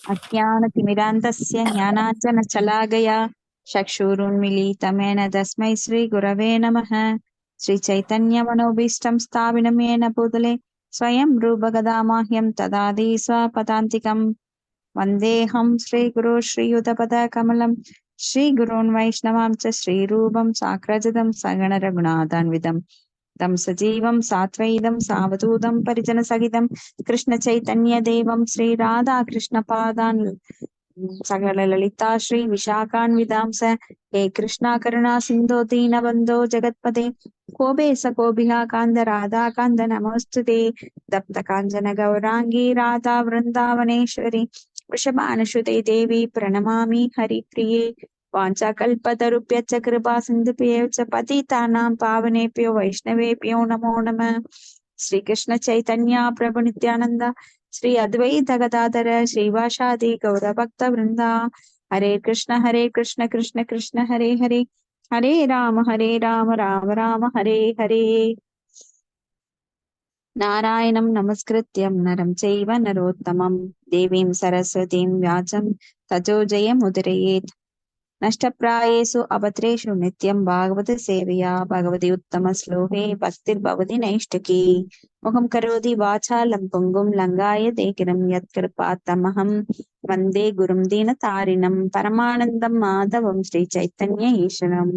अज्ञानतिमिरान्धस्य ज्ञानाञ्जनशलाकया चक्षुरुन्मीलितमेन तस्मै श्रीगुरवे नमः। श्रीचैतन्यमनोभीष्टं स्थापितं येन भूतले स्वयं रूपगदामाह्यं ददाति स्वपदान्तिकं। वन्देऽहं श्रीगुरो श्रीयुतपदकमलं श्रीगुरून् वैष्णवां च श्रीरूपं साग्रजतं सगणरघुनाथान्वितं तं सजीवं सात्वैतं सावधूतं परिजनसहितं कृष्णचैतन्यदेवं श्रीराधाकृष्णपादान् सकलललिता श्रीविशाखान्वितांस। हे कृष्णा करुणा सिन्धो दीनबन्धो जगत्पते कोपेश कोऽभिः कान्द राधाकान्द नमोऽस्तुते। तप्तकाञ्चन गौराङ्गी राधा वृन्दावनेश्वरी वृषभानुसुते देवी प्रणमामि हरिप्रिये। वाञ्छाकल्पतरुभ्यश्च कृपा सिन्धुभ्यः च पतितानां पावनेभ्यो वैष्णवेभ्यो नमो नमः। श्रीकृष्ण चैतन्य प्रभु नित्यानंद श्री अद्वैत गदाधर श्रीवासादि गौरभक्त वृंदा। हरे कृष्ण कृष्ण कृष्ण हरे हरे, हरे राम राम राम हरे हरे। नारायणं नमस्कृत्यं नरं चैव नरोत्तमं देवीं सरस्वतीं व्यासं ततो जयमुदीरयेत्। नष्टप्रायेषु अभद्रेषु नित्यं भागवत सेवया भगवती उत्तमश्लोके भक्तिर्भवति नैष्टिकी। मुखं करोति वाचालं पुङ्गुं लङ्घायते गिरिं यत्कृपातमहं वन्दे गुरुं दीनतारिणं परमानन्दं माधवं श्रीचैतन्य ईश्वरम्।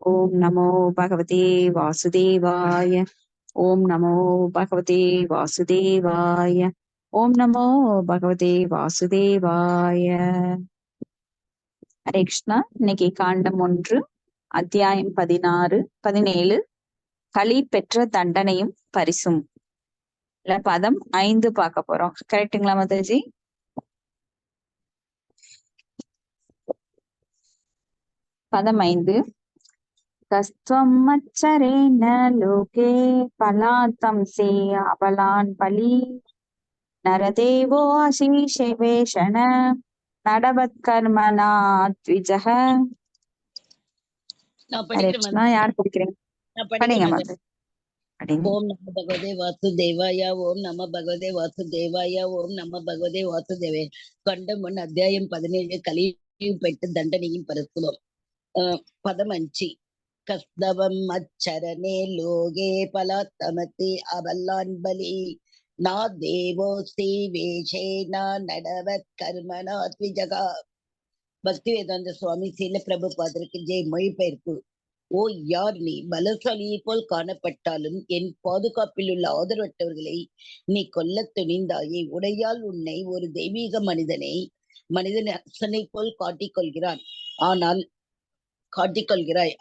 ॐ नमो भगवते वासुदेवाय। ॐ नमो भगवते वासुदेवाय। ॐ नमो भगवते वासुदेवाय। ஹரே கிருஷ்ணா. இன்னைக்கு காண்டம் 1 அத்தியாயம் 16 17 களி பெற்ற தண்டனையும் பரிசும் இல்ல பதம் 5 பார்க்க போறோம். கரெக்டுங்களா மாதாஜி? பதம் 5. கஸ்துவம் மச்சரேன லோகே பலாத்தம் சே அபலான் பலி நரதேவோ அசீஷேவேஷண நடவத் கர்மனா த்விஜஹ. ஹரே கிருஷ்ணா. யார் படிக்கிறீங்க? படிங்க மாதாஜி. ஓம் நம பகவதே வாசுதேவாய. ஓம் நம பகவதே வாசுதேவாய. ஓம் நம பகவதே வாசுதேவே. கண்டம் 1 அத்தியாயம் 17 கலியும் பெற்று தண்டனையும் பரிசும். பதம் 5. கஸ்தவம் அச்சரணே லோகே பலாத்தமதி அபல்லான் பலி நா தேவோ ஸ்ரீவேஷேனா நடவத் கர்மனா த்விஜகா. பக்தி வேதாந்த சுவாமி சீல பிரபுபாதருக்கு ஜெய். மொழிபெயர்ப்பு. ஓ யார் நீ பலசாலியை போல் காணப்பட்டாலும் என் பாதுகாப்பில் உள்ள ஆதரவற்றவர்களை நீ கொல்ல துணிந்தாயே. உடையால் உன்னை ஒரு தெய்வீக மனிதன் அரசனை போல் காட்டிக்கொள்கிறாய்.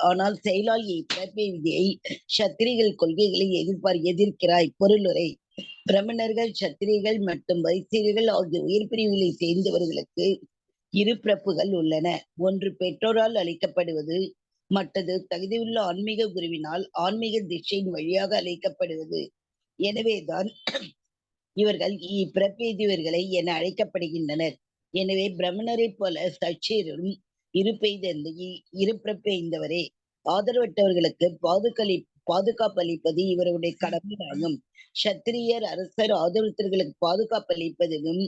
ஆனால் செயலால் விதியை சத்திரிகள் கொள்கைகளை எதிர்க்கிறாய். பொருளுரை. பிராமணர்கள், சத்திரிகள் மற்றும் வைசியர்கள் ஆகிய உயர் பிரிவுகளை சேர்ந்தவர்களுக்கு 2 பிறப்புகள் உள்ளன. ஒன்று பெற்றோரால் அளிக்கப்படுவது, மற்றது தகுதியுள்ள ஆன்மீக குருவினால் ஆன்மீக திசையின் வழியாக அழைக்கப்படுவது. எனவேதான் இவர்கள் இப்பிறப்பெய்தியவர்களை என அழைக்கப்படுகின்றனர். எனவே பிரம்மணரை போல சச்சீரும் இருப்பிறப்பெய்தவரே. ஆதரவற்றவர்களுக்கு பாதுகாப்பு அளிப்பது இவருடைய கடமையாகும். சத்திரியர், அரசர் ஆதரவற்றவர்களுக்கு பாதுகாப்பு அளிப்பதிலும்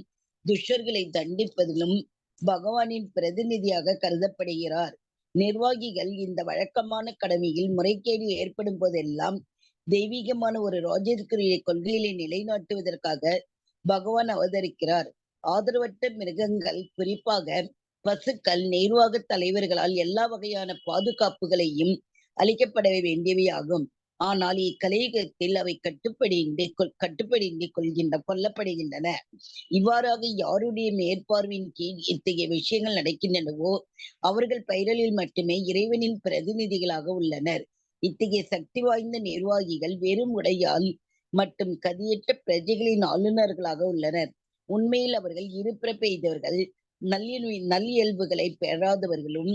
துஷ்டர்களை தண்டிப்பதிலும் பகவானின் பிரதிநிதியாக கருதப்படுகிறார். நிர்வாகிகள் இந்த வழக்கமான கடமையில் முறைகேடு ஏற்படும் போதெல்லாம் தெய்வீகமான ஒரு ராஜ்யத்திற்குரிய கொள்கைகளை நிலைநாட்டுவதற்காக பகவான் அவதரிக்கிறார். ஆதரவற்ற மிருகங்கள், குறிப்பாக பசுக்கள், நிர்வாக தலைவர்களால் எல்லா வகையான பாதுகாப்புகளையும் அளிக்கப்பட வேண்டியவையாகும். ஆனால் இக்கலியுகத்தில் அவை கட்டுப்படின்றி கொல்லப்படுகின்றன. இவ்வாறாக யாருடைய மேற்பார்வையின் கீழ் இத்தகைய விஷயங்கள் நடக்கின்றனவோ அவர்கள் பெயரில் மட்டுமே இறைவனின் பிரதிநிதிகளாக உள்ளனர். இத்தகைய சக்தி வாய்ந்த நிர்வாகிகள் வெறும் உடையால் மற்றும் கதியற்ற பிரஜைகளின் ஆளுநர்களாக உள்ளனர். உண்மையில் அவர்கள் இருபிறப்பெய்தவர்கள், நல்லியல்புகளை பெறாதவர்களும்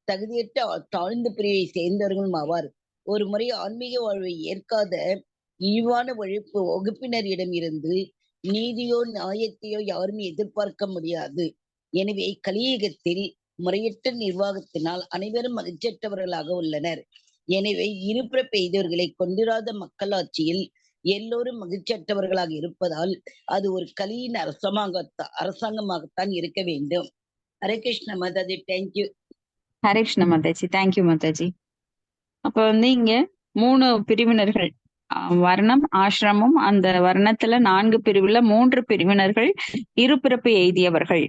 தகுதியற்ற தாழ்ந்த பிரிவை சேர்ந்தவர்களும் ஆவார். ஒரு முறை ஆன்மீக வாழ்வை ஏற்காத இழிவான வகுப்பினரிடம் இருந்து நீதியோ நியாயத்தையோ யாரும் எதிர்பார்க்க முடியாது. எனவே கலியுகத்தில் முறையற்ற நிர்வாகத்தினால் அனைவரும் மகிழ்ச்சியற்றவர்களாக உள்ளனர். எனவே இருபிறப்பெய்தவர்களை கொண்டிராத மக்களாட்சியில் எல்லோரும் மகிழ்ச்சியற்றவர்களாக இருப்பதால் அது ஒரு கலியின் அரசாங்கமாகத்தான் இருக்க வேண்டும். ஹரே கிருஷ்ண மாதாஜி, தேங்க்யூ. ஹரே கிருஷ்ண மாதாஜி, தேங்க்யூ மாதாஜி. அப்ப வந்து இங்க 3 பிரிவினர்கள், வர்ணம், ஆசிரமம், அந்த வர்ணத்துல 4 பிரிவுல 3 பிரிவினர்கள் இரு பிறப்பு எய்தியவர்கள்.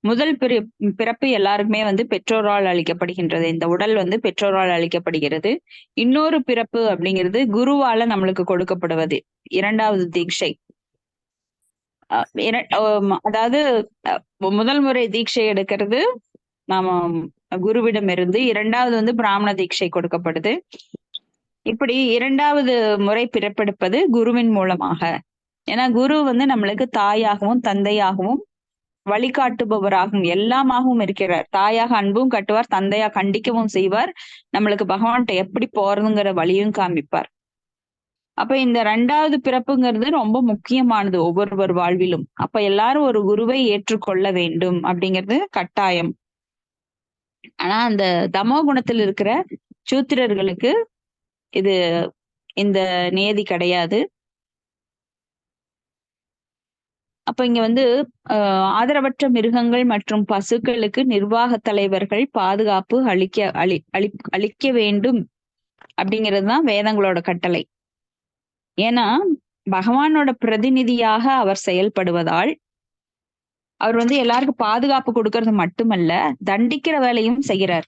முதல் பிறப்பு எல்லாருக்குமே வந்து பெற்றோரால் அளிக்கப்படுகின்றது. இந்த உடல் வந்து பெற்றோரால் அளிக்கப்படுகிறது. இன்னொரு பிறப்பு அப்படிங்கிறது குருவால நம்மளுக்கு கொடுக்கப்படுவது, 2வது தீட்சை. அதாவது முதல் முறை தீட்சை எடுக்கிறது நாம குருவிடம் இருந்து, 2வது வந்து பிராமண தீட்சை கொடுக்கப்படுது. இப்படி 2வது முறை பிறப்பெடுப்பது குருவின் மூலமாக. ஏன்னா குரு வந்து நம்மளுக்கு தாயாகவும் தந்தையாகவும் வழிகாட்டுபவராகவும் எல்லாமாகவும் இருக்கிறார். தாயாக அன்பும் கட்டுவார், தந்தையா கண்டிக்கவும் செய்வார், நம்மளுக்கு பகவான்கிட்ட எப்படி போறதுங்கிற வழியும் காமிப்பார். அப்ப இந்த 2வது பிறப்புங்கிறது ரொம்ப முக்கியமானது ஒவ்வொருவர் வாழ்விலும். அப்ப எல்லாரும் ஒரு குருவை ஏற்றுக்கொள்ள வேண்டும் அப்படிங்கிறது கட்டாயம். ஆனா அந்த தமோ குணத்தில் இருக்கிற சூத்திரர்களுக்கு இது இந்த நியதி கிடையாது. அப்ப இங்க வந்து ஆதரவற்ற மிருகங்கள் மற்றும் பசுக்களுக்கு நிர்வாக தலைவர்கள் பாதுகாப்பு அளிக்க வேண்டும் அப்படிங்கிறதுதான் வேதங்களோட கட்டளை. ஏன்னா பகவானோட பிரதிநிதியாக அவர் செயல்படுவதால் அவர் வந்து எல்லாருக்கும் பாதுகாப்பு கொடுக்கறது மட்டுமல்ல, தண்டிக்கிற வேலையும் செய்யறார்.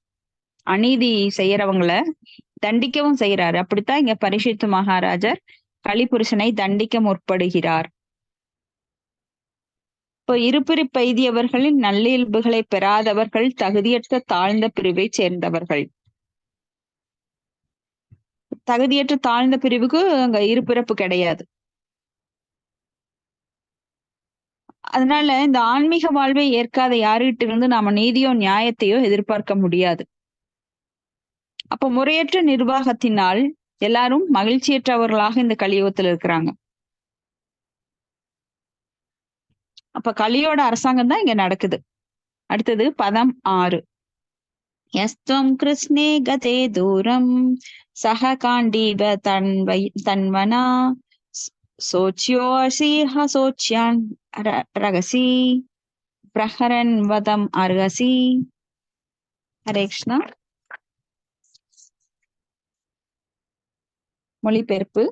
அநீதி செய்யறவங்களை தண்டிக்கவும் செய்யறாரு. அப்படித்தான் இங்க பரீட்சித் மகாராஜர் கலிபுருஷனை தண்டிக்க முற்படுகிறார். இப்போ இருபிரிப்பு எய்தியவர்களின் நல்லியல்புகளை பெறாதவர்கள் தகுதியற்ற தாழ்ந்த பிரிவை சேர்ந்தவர்கள். தகுதியற்ற தாழ்ந்த பிரிவுக்கு அங்க இருபிறப்பு கிடையாது. அதனால இந்த ஆன்மீக வாழ்வை ஏற்காத யாருகிட்ட இருந்து நாம நீதியோ நியாயத்தையோ எதிர்பார்க்க முடியாது. அப்ப முறையற்ற நிர்வாகத்தினால் எல்லாரும் மகிழ்ச்சியற்றவர்களாக இந்த கலியுகத்துல இருக்கிறாங்க. அப்ப கலியோட அரசாங்கம் தான் இங்க நடக்குது. அடுத்தது பதம் 6. யஸ்துவம் கிருஷ்ணே கதே தூரம் சஹ காண்டீப தன்வனா சோச்யோசி ஹசோச்யான் ரகசி பிரஹரன் வதம் அர்ஹசி. ஹரே கிருஷ்ணா. மொழிபெயர்ப்பு.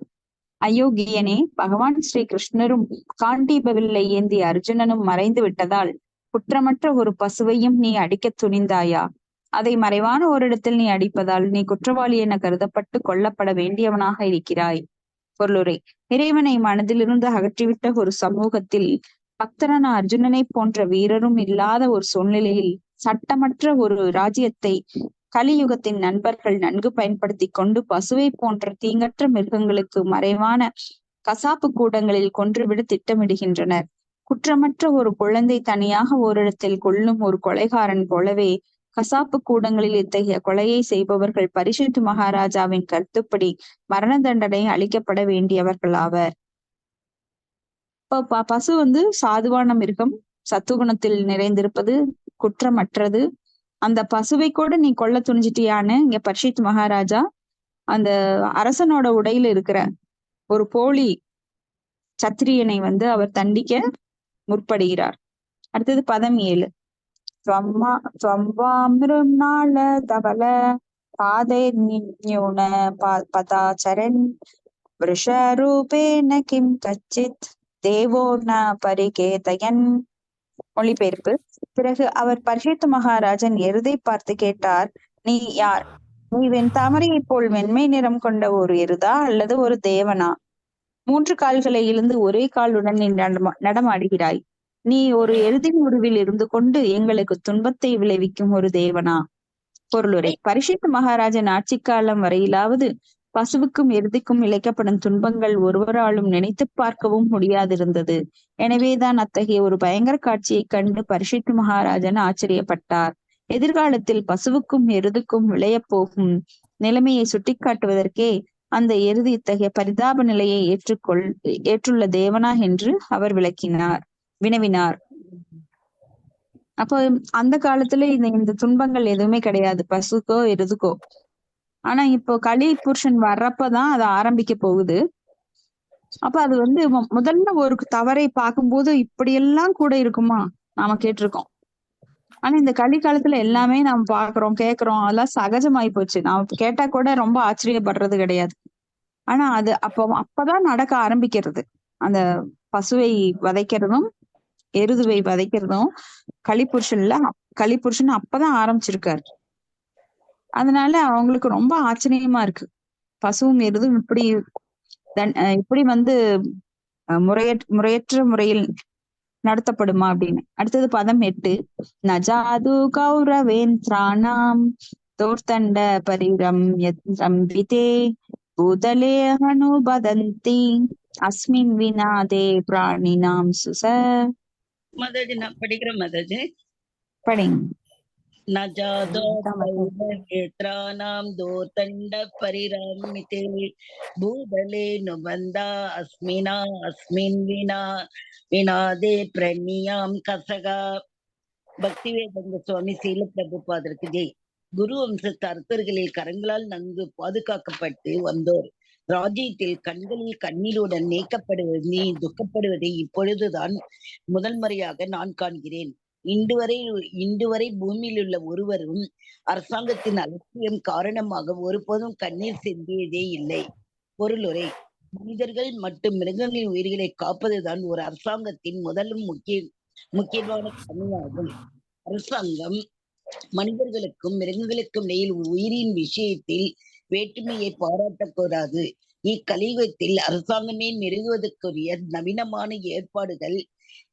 அயோக்கியனே, பகவான் ஸ்ரீ கிருஷ்ணரும் காண்டீப வில்லை ஏந்திய அர்ஜுனனும் மறைந்து விட்டதால் குற்றமற்ற ஒரு பசுவையும் நீ அடிக்க துணிந்தாயா? அதை மறைவான ஓரிடத்தில் நீ அடிப்பதால் நீ குற்றவாளி என கருதப்பட்டு கொல்லப்பட வேண்டியவனாக இருக்கிறாய். பொருளுரை. இறைவனை மனதிலிருந்து அகற்றிவிட்ட ஒரு சமூகத்தில் பக்தரான அர்ஜுனனை போன்ற வீரரும் இல்லாத ஒரு சூழ்நிலையில் சட்டமற்ற ஒரு ராஜ்யத்தை கலியுகத்தின் நண்பர்கள் நன்கு பயன்படுத்தி கொண்டு பசுவை போன்ற தீங்கற்ற மிருகங்களுக்கு மறைவான கசாப்பு கூடங்களில் கொன்றுவிட திட்டமிடுகின்றனர். குற்றமற்ற ஒரு குழந்தை தனியாக ஓரிடத்தில் கொல்லும் ஒரு கொலைகாரன் போலவே கசாப்பு கூடங்களில் இத்தகைய கொலையை செய்பவர்கள் பரீட்சித் மகாராஜாவின் கருத்துப்படி மரண தண்டனை அளிக்கப்பட வேண்டியவர்கள் ஆவர். இப்போ பசு வந்து சாதுவான மிருகம், சத்துகுணத்தில் நிறைந்திருப்பது, குற்றமற்றது. அந்த பசுவை கூட நீ கொல்ல துணிஞ்சிட்டியான்னு இங்க பரீட்சித் மகாராஜா அந்த அரசனோட உடையில இருக்கிற ஒரு போலி சத்திரியனை வந்து அவர் தண்டிக்க முற்படுகிறார். அடுத்தது பதம் 7. தவல பாதை நியூன பதாச்சரன் விஷரூபேன கிம் கச்சித் தேவோ ந பரிகேதயன். மொழிபெயர்ப்பு. பிறகு அவர் பரீட்சித் மகாராஜன் எருதை பார்த்து கேட்டார், நீ யார்? நீ தாமரையை போல் வெண்மை நிறம் கொண்ட ஒரு எருதா அல்லது ஒரு தேவனா? 3 கால்களை இழந்து ஒரே காலுடன் நீ நடமாடுகிறாய். நீ ஒரு எருதின் உருவில் இருந்து கொண்டு எங்களுக்கு துன்பத்தை விளைவிக்கும் ஒரு தேவனா? பொருளுரை. பரீட்சித் மகாராஜன் ஆட்சி காலம் வரையிலாவது பசுவுக்கும் எருதிக்கும் இழைக்கப்படும் துன்பங்கள் ஒருவராலும் நினைத்து பார்க்கவும் முடியாதிருந்தது. எனவேதான் அத்தகைய ஒரு பயங்கர காட்சியை கண்டு பரீட்சித் மகாராஜன் ஆச்சரியப்பட்டார். எதிர்காலத்தில் பசுவுக்கும் எருதுக்கும் விளையப் போகும் நிலைமையை சுட்டிக்காட்டுவதற்கே அந்த எருது இத்தகைய பரிதாப நிலையை ஏற்றுள்ள தேவனா என்று அவர் வினவினார். அப்போ அந்த காலத்துல இந்த துன்பங்கள் எதுவுமே கிடையாது பசுக்கோ எருதுக்கோ. ஆனா இப்போ கலி புருஷன் வர்றப்பதான் அது ஆரம்பிக்க போகுது. அப்ப அது வந்து முதல்ல ஒரு தவறை பார்க்கும்போது இப்படியெல்லாம் கூட இருக்குமா நாம கேட்டிருக்கோம். ஆனா இந்த கலி காலத்துல எல்லாமே நாம பாக்குறோம் கேக்குறோம், அதெல்லாம் சகஜமாயி போச்சு. நாம கேட்டா கூட ரொம்ப ஆச்சரியப்படுறது கிடையாது. ஆனா அது அப்பதான் நடக்க ஆரம்பிக்கிறது. அந்த பசுவை வதைக்கிறதும் எருதுவை வதைக்கிறதும் கலிபுருஷன் அப்பதான் ஆரம்பிச்சிருக்காரு. அதனால அவங்களுக்கு ரொம்ப ஆச்சரியமா இருக்கு. பசுவும் எருதும் இப்படி வந்து முறையற்ற முறையில் நடத்தப்படுமா அப்படின்னு. அடுத்தது பதம் 8. நஜாது கௌரவேந்திராணாம் தோர்த்தண்ட பரிரம்யதே பூதலே அனுபதந்தி அஸ்மின் வினாதே பிராணினாம் சுச. மாதாஜி நான் படிக்கிறேன் மாதாஜி. படிங்க. நஜாதோத்ராணாம் தோர்தண்ட பரிரம்யதே பூதலே நுபந்தா அஸ்மின் வினாதே பிரணியாம் கசகா. பக்திவேதாந்த சுவாமி சீல பிரபுபாதருக்கு ஜெய். குரு வம்சத்து அர்த்தர்களில் கரங்களால் நன்கு பாதுகாக்கப்பட்டு வந்தோர் ராஜ்யத்தில் கண்களில் கண்ணீருடன் நீக்கப்படுவதை துக்கப்படுவதை இப்பொழுதுதான் முதல் முறையாக நான் காண்கிறேன். இன்று வரை பூமியில் உள்ள ஒருவரும் அரசாங்கத்தின் அலட்சியம் காரணமாக ஒருபோதும் கண்ணீர் சிந்தியதே இல்லை. பொருளுரை: மனிதர்கள் மற்றும் மிருகங்களின் உயிர்களை காப்பதுதான் ஒரு அரசாங்கத்தின் முதலும் முக்கியமான பணியாகும். அரசாங்கம் மனிதர்களுக்கும் மிருகங்களுக்கும் இடையில் உயிரின் விஷயத்தில் வேற்றுமையை பாராட்டக்கூடாது. இக்கலியுகத்தில் அரசாங்கமே நிறுவுவதற்குரிய நவீனமான ஏற்பாடுகள்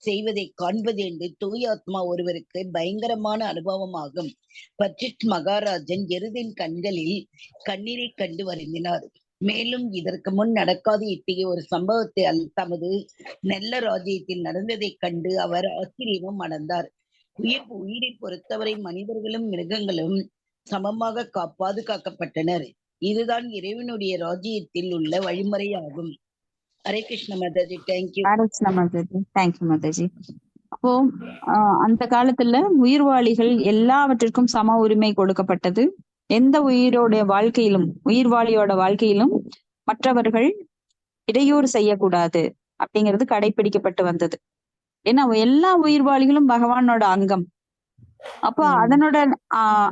செய்வதை காண்பது என்று தூய ஆத்மா ஒருவருக்கு பயங்கரமான அனுபவமாகும். பட்சிட் மகாராஜன் எருதின் கண்களில் கண்ணீரை கண்டு வருந்தினார். மேலும் இதற்கு முன் நடக்காத இத்தகைய ஒரு சம்பவத்தை தமது நல்ல ராஜ்யத்தில் நடந்ததைக் கண்டு அவர் ஆச்சரியமும் அடைந்தார். உயிரை பொறுத்தவரை மனிதர்களும் மிருகங்களும் சமமாக பாதுகாக்கப்பட்டனர். இதுதான் இறைவனுடைய ராஜ்யத்தில் உள்ள வழிமுறையாகும். ஹரே கிருஷ்ண மாதாஜி. தேங்க்யூ. ஹரே கிருஷ்ண மாதாஜி. தேங்க்யூ மாதாஜி. அப்போ அந்த காலத்துல உயிர்வாளிகள் எல்லாவற்றிற்கும் சம உரிமை கொடுக்கப்பட்டது. எந்த உயிர்வாளியோட வாழ்க்கையிலும் மற்றவர்கள் இடையூறு செய்யக்கூடாது அப்படிங்கிறது கடைபிடிக்கப்பட்டு வந்தது. ஏன்னா எல்லா உயிர்வாளிகளும் பகவானோட அங்கம். அப்ப அதனோட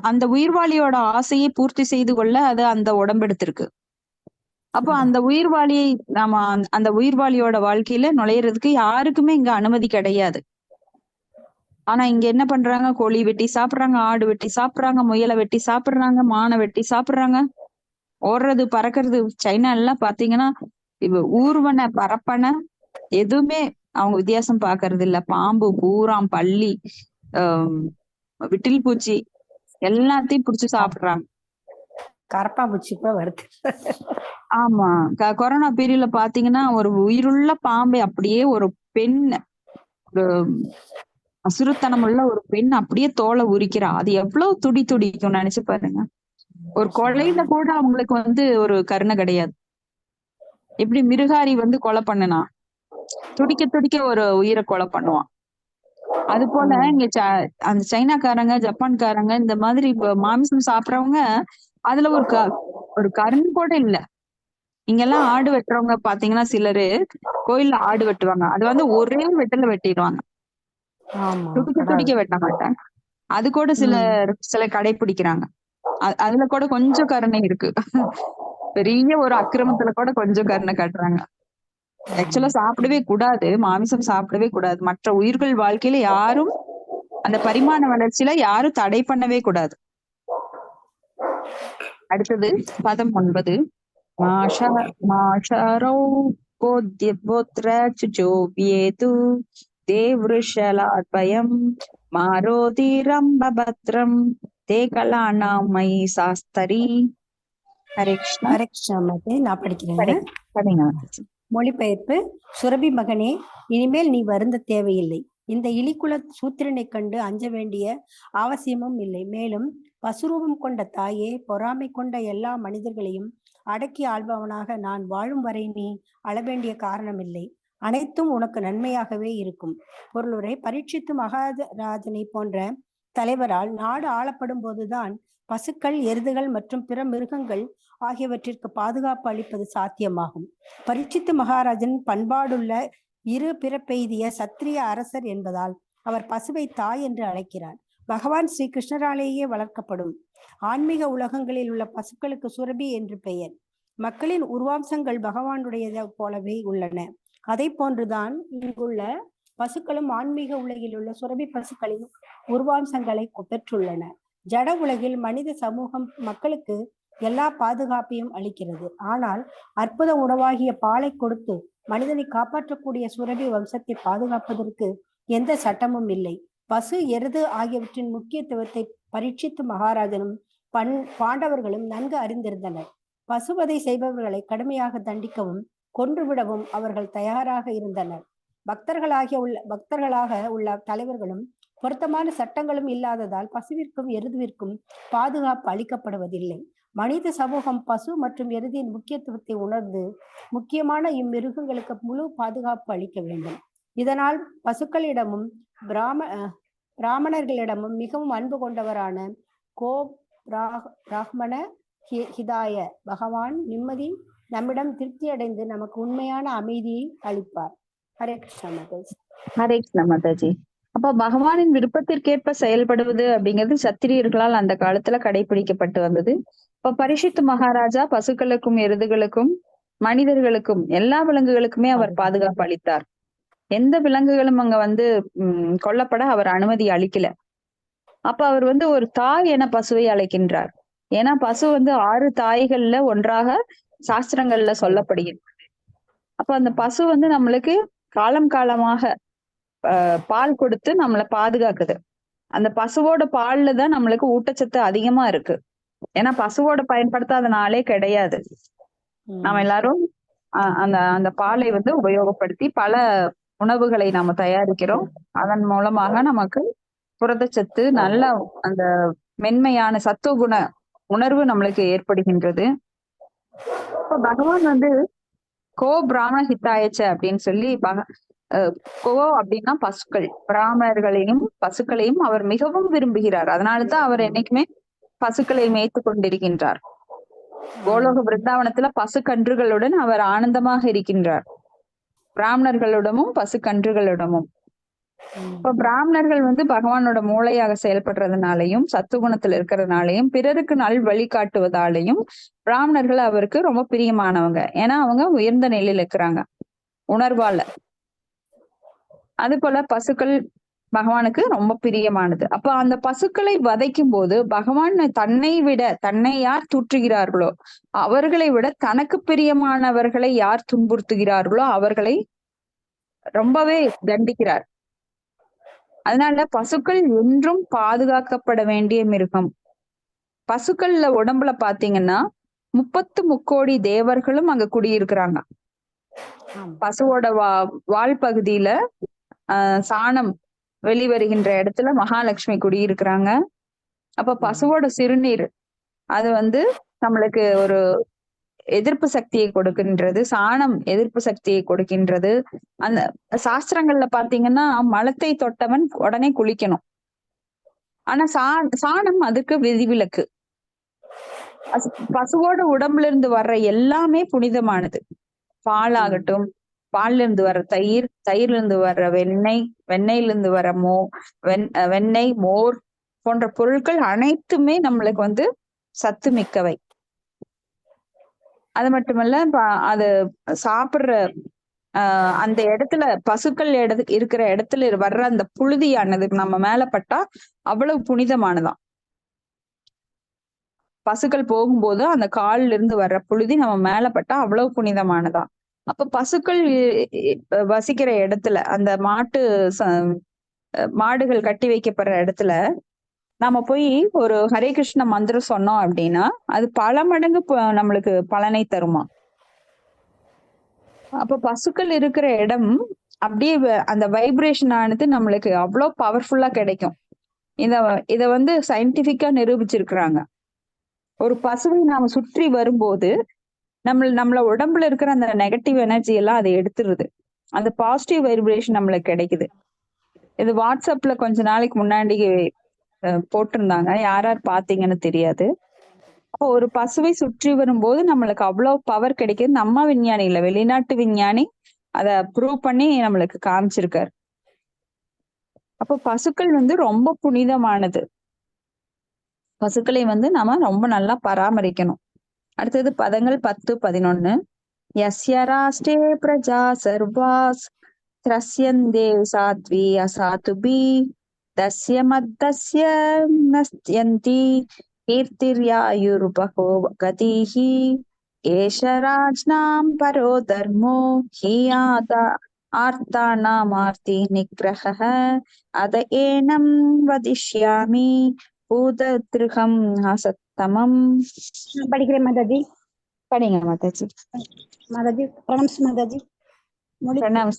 அந்த உயிர்வாளியோட ஆசையை பூர்த்தி செய்து கொள்ள அது அந்த உடம்பெடுத்திருக்கு. அப்போ அந்த உயிர்வாளியை நாம அந்த உயிர்வாளியோட வாழ்க்கையில நுழையிறதுக்கு யாருக்குமே இங்க அனுமதி கிடையாது. ஆனா இங்க என்ன பண்றாங்க? கோழி வெட்டி சாப்பிடுறாங்க, ஆடு வெட்டி சாப்பிடுறாங்க, முயலை வெட்டி சாப்பிடுறாங்க, மானை வெட்டி சாப்பிடுறாங்க. ஓடுறது பறக்கிறது சைனா எல்லாம் பாத்தீங்கன்னா ஊர்வன பரப்பன எதுவுமே அவங்க வித்தியாசம் பாக்குறது இல்ல. பாம்பு, பூராம், பல்லி, விட்டில் பூச்சி எல்லாத்தையும் புடிச்சு சாப்பிடுறாங்க. கரப்பாம்பூச்சி கூட வருது. ஆமா, கொரோனா பீரியட்ல பாத்தீங்கன்னா ஒரு உயிருள்ள பாம்பை அப்படியே ஒரு பெண், ஒரு அசுரத்தனம் உள்ள ஒரு பெண் அப்படியே தோலை உரிக்கிறா. அது எவ்வளவு துடிக்கும் நினைச்சு பாருங்க. ஒரு கொலையில கூட அவங்களுக்கு வந்து ஒரு கருணை கிடையாது. எப்படி மிருகாரி வந்து கொலை பண்ணுனா துடிக்க ஒரு உயிரை கொலை பண்ணுவான். அது போல இங்க அந்த சைனாக்காரங்க, ஜப்பான்காரங்க இந்த மாதிரி மாமிசம் சாப்பிடறவங்க அதுல ஒரு கருணை கூட இல்ல. இங்கெல்லாம் ஆடு வெட்டுறவங்க பாத்தீங்கன்னா சிலரு கோயில்ல ஆடு வெட்டுவாங்க. அது வந்து ஒரே வெட்டல வெட்டிடுவாங்க, துடிக்க வெட்ட மாட்டாங்க. அது கூட சில கடைபிடிக்கிறாங்க. அதுல கூட கொஞ்சம் கருணை இருக்கு. பெரிய ஒரு அக்கிரமத்துல கூட கொஞ்சம் கருணை காட்டுறாங்க. ஆக்சுவலா சாப்பிடவே கூடாது, மாமிசம் சாப்பிடவே கூடாது. மற்ற உயிர்கள் வாழ்க்கையில யாரும் அந்த பரிமாண வளர்ச்சியில யாரும் தடை பண்ணவே கூடாது. அடுத்தது பதம் 9. மாரோதிரம்பபத்ரம் தேகலானாமை சாஸ்தரி. ஹரே கிருஷ்ணா. ஹரே கிருஷ்ணா மாதே. நான் படிக்கிறேன். மொழிபெயர்ப்பு. சுரபி மகனே, இனிமேல் நீ வருந்த தேவையில்லை. இந்த இலிக்குல சூத்திரனை கண்டு அஞ்ச வேண்டிய அவசியமும் இல்லை. மேலும் பசுரூபம் கொண்ட தாயே, பொறாமை கொண்ட எல்லா மனிதர்களையும் அடக்கி ஆள்பவனாக நான் வாழும் வரை நீ அழவேண்டிய காரணமில்லை. அனைத்தும் உனக்கு நன்மையாகவே இருக்கும். பொருளுரை: பரீட்சித்து மகாராஜனை போன்ற தலைவரால் நாடு ஆளப்படும் போதுதான் பசுக்கள், எருதுகள் மற்றும் பிற மிருகங்கள் ஆகியவற்றிற்கு பாதுகாப்பு அளிப்பது சாத்தியமாகும். பரீட்சித்து மகாராஜன் பண்பாடுள்ள இரு பிறப்பெய்திய சத்திரிய அரசர் என்பதால் அவர் பசுவை தாய் என்று அழைக்கிறார். பகவான் ஸ்ரீ கிருஷ்ணராலேயே வளர்க்கப்படும் ஆன்மீக உலகங்களில் உள்ள பசுக்களுக்கு சுரபி என்று பெயர். மக்களின் உருவாம்சங்கள் பகவானுடையதை போலவே உள்ளன. அதை போன்றுதான் இங்குள்ள பசுக்களும் ஆன்மீக உலகில் உள்ள சுரபி பசுக்களின் உருவாம்சங்களை பெற்றுள்ளன. ஜட உலகில் மனித சமூகம் மக்களுக்கு எல்லா பாதுகாப்பையும் அளிக்கிறது. ஆனால் அற்புத உணவாகிய பாலை கொடுத்து மனிதனை காப்பாற்றக்கூடிய சுரபி வம்சத்தை பாதுகாப்பதற்கு எந்த சட்டமும் இல்லை. பசு, எருது ஆகியவற்றின் முக்கியத்துவத்தை பரீட்சித்து மகாராஜனும் பாண்டவர்களும் நன்கு அறிந்திருந்தனர். பசுவதை செய்பவர்களை கடுமையாக தண்டிக்கவும் கொன்றுவிடவும் அவர்கள் தயாராக இருந்தனர். பக்தர்களாக உள்ள தலைவர்களும் பொருத்தமான சட்டங்களும் இல்லாததால் பசுவிற்கும் எருதுவிற்கும் பாதுகாப்பு அளிக்கப்படுவதில்லை. மனித சமூகம் பசு மற்றும் எருதின் முக்கியத்துவத்தை உணர்ந்து முக்கியமான இம்மிருகங்களுக்கு முழு பாதுகாப்பு அளிக்க வேண்டும். இதனால் பசுக்களிடமும் பிராமணர்களிடமும் மிகவும் அன்பு கொண்டவரான பிராமண ஹிதாய பகவான் நிம்மதி நம்மிடம் திருப்தி அடைந்து நமக்கு உண்மையான அமைதியை அளிப்பார். ஹரே கிருஷ்ண மாதாஜி. ஹரே கிருஷ்ண மாதாஜி. அப்ப பகவானின் விருப்பத்திற்கேற்ப செயல்படுவது அப்படிங்கிறது சத்திரியர்களால் அந்த காலத்துல கடைபிடிக்கப்பட்டு வந்தது. இப்ப பரீட்சித்து மகாராஜா பசுக்களுக்கும், எருதுகளுக்கும், மனிதர்களுக்கும், எல்லா விலங்குகளுக்குமே அவர் பாதுகாப்பு அளித்தார். எந்த விலங்குகளும் அங்க கொல்லப்பட அவர் அனுமதி அளிக்கல. அப்ப அவர் ஒரு தாய் என பசுவை அழைக்கின்றார். ஏன்னா பசு 6 தாய்கள்ல ஒன்றாக சாஸ்திரங்கள்ல சொல்லப்படுகிறது. அப்ப அந்த பசு நம்மளுக்கு காலம் காலமாக பால் கொடுத்து நம்மளை பாதுகாக்குது. அந்த பசுவோட பால்ல தான் நம்மளுக்கு ஊட்டச்சத்து அதிகமா இருக்கு. ஏன்னா பசுவோட பயன்படுத்தாத நாளே கிடையாது. நாம எல்லாரும் அந்த பாலை உபயோகப்படுத்தி பல உணவுகளை நாம தயாரிக்கிறோம். அதன் மூலமாக நமக்கு புரதச்சத்து, நல்ல அந்த மென்மையான சத்துவகுண உணர்வு நம்மளுக்கு ஏற்படுகின்றது. இப்ப பகவான் கோ பிராமண ஹிதாயச்ச அப்படின்னு சொல்லி கோ அப்படின்னா பசுக்கள், பிராமணர்களையும் பசுக்களையும் அவர் மிகவும் விரும்புகிறார். அதனாலதான் அவர் என்னைக்குமே பசுக்களை மேய்த்து கொண்டிருக்கின்றார். கோலோக பிருந்தாவனத்துல பசுக்கன்றுகளுடன் அவர் ஆனந்தமாக இருக்கின்றார். பிராமணர்களுடமும் பசுக்கன்றுகளிடமும். இப்ப பிராமணர்கள் பகவானோட மூளையாக செயல்படுறதுனாலையும் சத்துவகுணத்துல இருக்கிறதுனாலையும் பிறருக்கு நல் வழிகாட்டுவதாலையும் பிராமணர்கள் அவருக்கு ரொம்ப பிரியமானவங்க. ஏன்னா அவங்க உயர்ந்த நிலையில இருக்கிறாங்க உணர்வால. அது போல பசுக்கள் பகவானுக்கு ரொம்ப பிரியமானது. அப்ப அந்த பசுக்களை வதைக்கும் போது பகவான் தன்னை யார் தூற்றுகிறார்களோ அவர்களை விட தனக்கு பிரியமானவர்களை யார் துன்புறுத்துகிறார்களோ அவர்களை ரொம்பவே தண்டிக்கிறார். அதனால பசுக்கள் என்றும் பாதுகாக்கப்பட வேண்டிய மிருகம். பசுக்கள்ல உடம்புல பாத்தீங்கன்னா 33 தேவர்களும் அங்க குடியிருக்கிறாங்க. பசுவோட வால் பகுதியில சாணம் வெளிவருகின்ற இடத்துல மகாலட்சுமி குடியிருக்கிறாங்க. அப்ப பசுவோட சிறுநீர் அது நம்மளுக்கு ஒரு எதிர்ப்பு சக்தியை கொடுக்கின்றது. சாணம் எதிர்ப்பு சக்தியை கொடுக்கின்றது. அந்த சாஸ்திரங்கள்ல பாத்தீங்கன்னா மலத்தை தொட்டவன் உடனே குளிக்கணும். ஆனா சாணம் அதுக்கு விதிவிலக்கு. பசுவோட உடம்புல இருந்து வர்ற எல்லாமே புனிதமானது. பாலாகட்டும், பால்ல இருந்து வர்ற தயிர், தயிர்ல இருந்து வர்ற வெண்ணெய், வெண்ணெயில இருந்து வர வெண்ணெய், மோர் போன்ற பொருட்கள் அனைத்துமே நம்மளுக்கு சத்து மிக்கவை. அது மட்டுமல்ல அது சாப்பிடுற அந்த இடத்துல பசுக்கள் இருக்கிற இடத்துல வர்ற அந்த புழுதியானது நம்ம மேல பட்டா அவ்வளவு புனிதமானதான். பசுக்கள் போகும்போது அந்த காலில இருந்து வர்ற புழுதி நம்ம மேல பட்டா அவ்வளவு புனிதமானதான். அப்ப பசுக்கள் வசிக்கிற இடத்துல, அந்த மாடுகள் கட்டி வைக்கப்படுற இடத்துல நாம போய் ஒரு ஹரே கிருஷ்ண மந்திரம் சொன்னோம் அப்படின்னா அது பல மடங்கு நம்மளுக்கு பலனை தருமா. அப்ப பசுக்கள் இருக்கிற இடம் அப்படியே அந்த வைப்ரேஷன் ஆனது நம்மளுக்கு அவ்வளவு பவர்ஃபுல்லா கிடைக்கும். இத சயின்டிபிக்கா நிரூபிச்சிருக்கிறாங்க. ஒரு பசுவை நாம சுற்றி வரும்போது நம்மள உடம்புல இருக்கிற அந்த நெகட்டிவ் எனர்ஜி எல்லாம் அதை எடுத்துருது. அந்த பாசிட்டிவ் வைப்ரேஷன் நம்மளுக்கு கிடைக்குது. இது வாட்ஸ்அப்ல கொஞ்ச நாளைக்கு முன்னாடி போட்டிருந்தாங்க. யார் யார் பாத்தீங்கன்னு தெரியாது. அப்போ ஒரு பசுவை சுற்றி வரும்போது நம்மளுக்கு அவ்வளவு பவர் கிடைக்குது. நம்ம விஞ்ஞானி இல்ல, வெளிநாட்டு விஞ்ஞானி அத ப்ரூவ் பண்ணி நம்மளுக்கு காமிச்சிருக்காரு. அப்போ பசுக்கள் ரொம்ப புனிதமானது. பசுக்களை நாம ரொம்ப நல்லா பராமரிக்கணும். அடுத்தது பதங்கள் 10, 11. யஸ்ய ராஷ்டே பிரஜா சர்வாஸ் த்ரஸ்யந்தே சாத்வி அசாதுபி தஸ்ய மத்தஸ்ய நஸ்யந்தி கீர்த்திர்யாயுர்பகோ கதிஹி ஏஷ ராஜ்நாம் பரோ தர்மோ ஹியாதா ஆர்த்தானாமார்த்தி நிக்ரஹ அத ஏனம் வதிஷ்யாமி பூதத்ருகம் அசத்தமம். படிக்கிறேன் மாதாஜி. படிங்க மாதாஜி. மாதாஜி பிரணம்ஸ் மாதாஜி. பிரணாம்.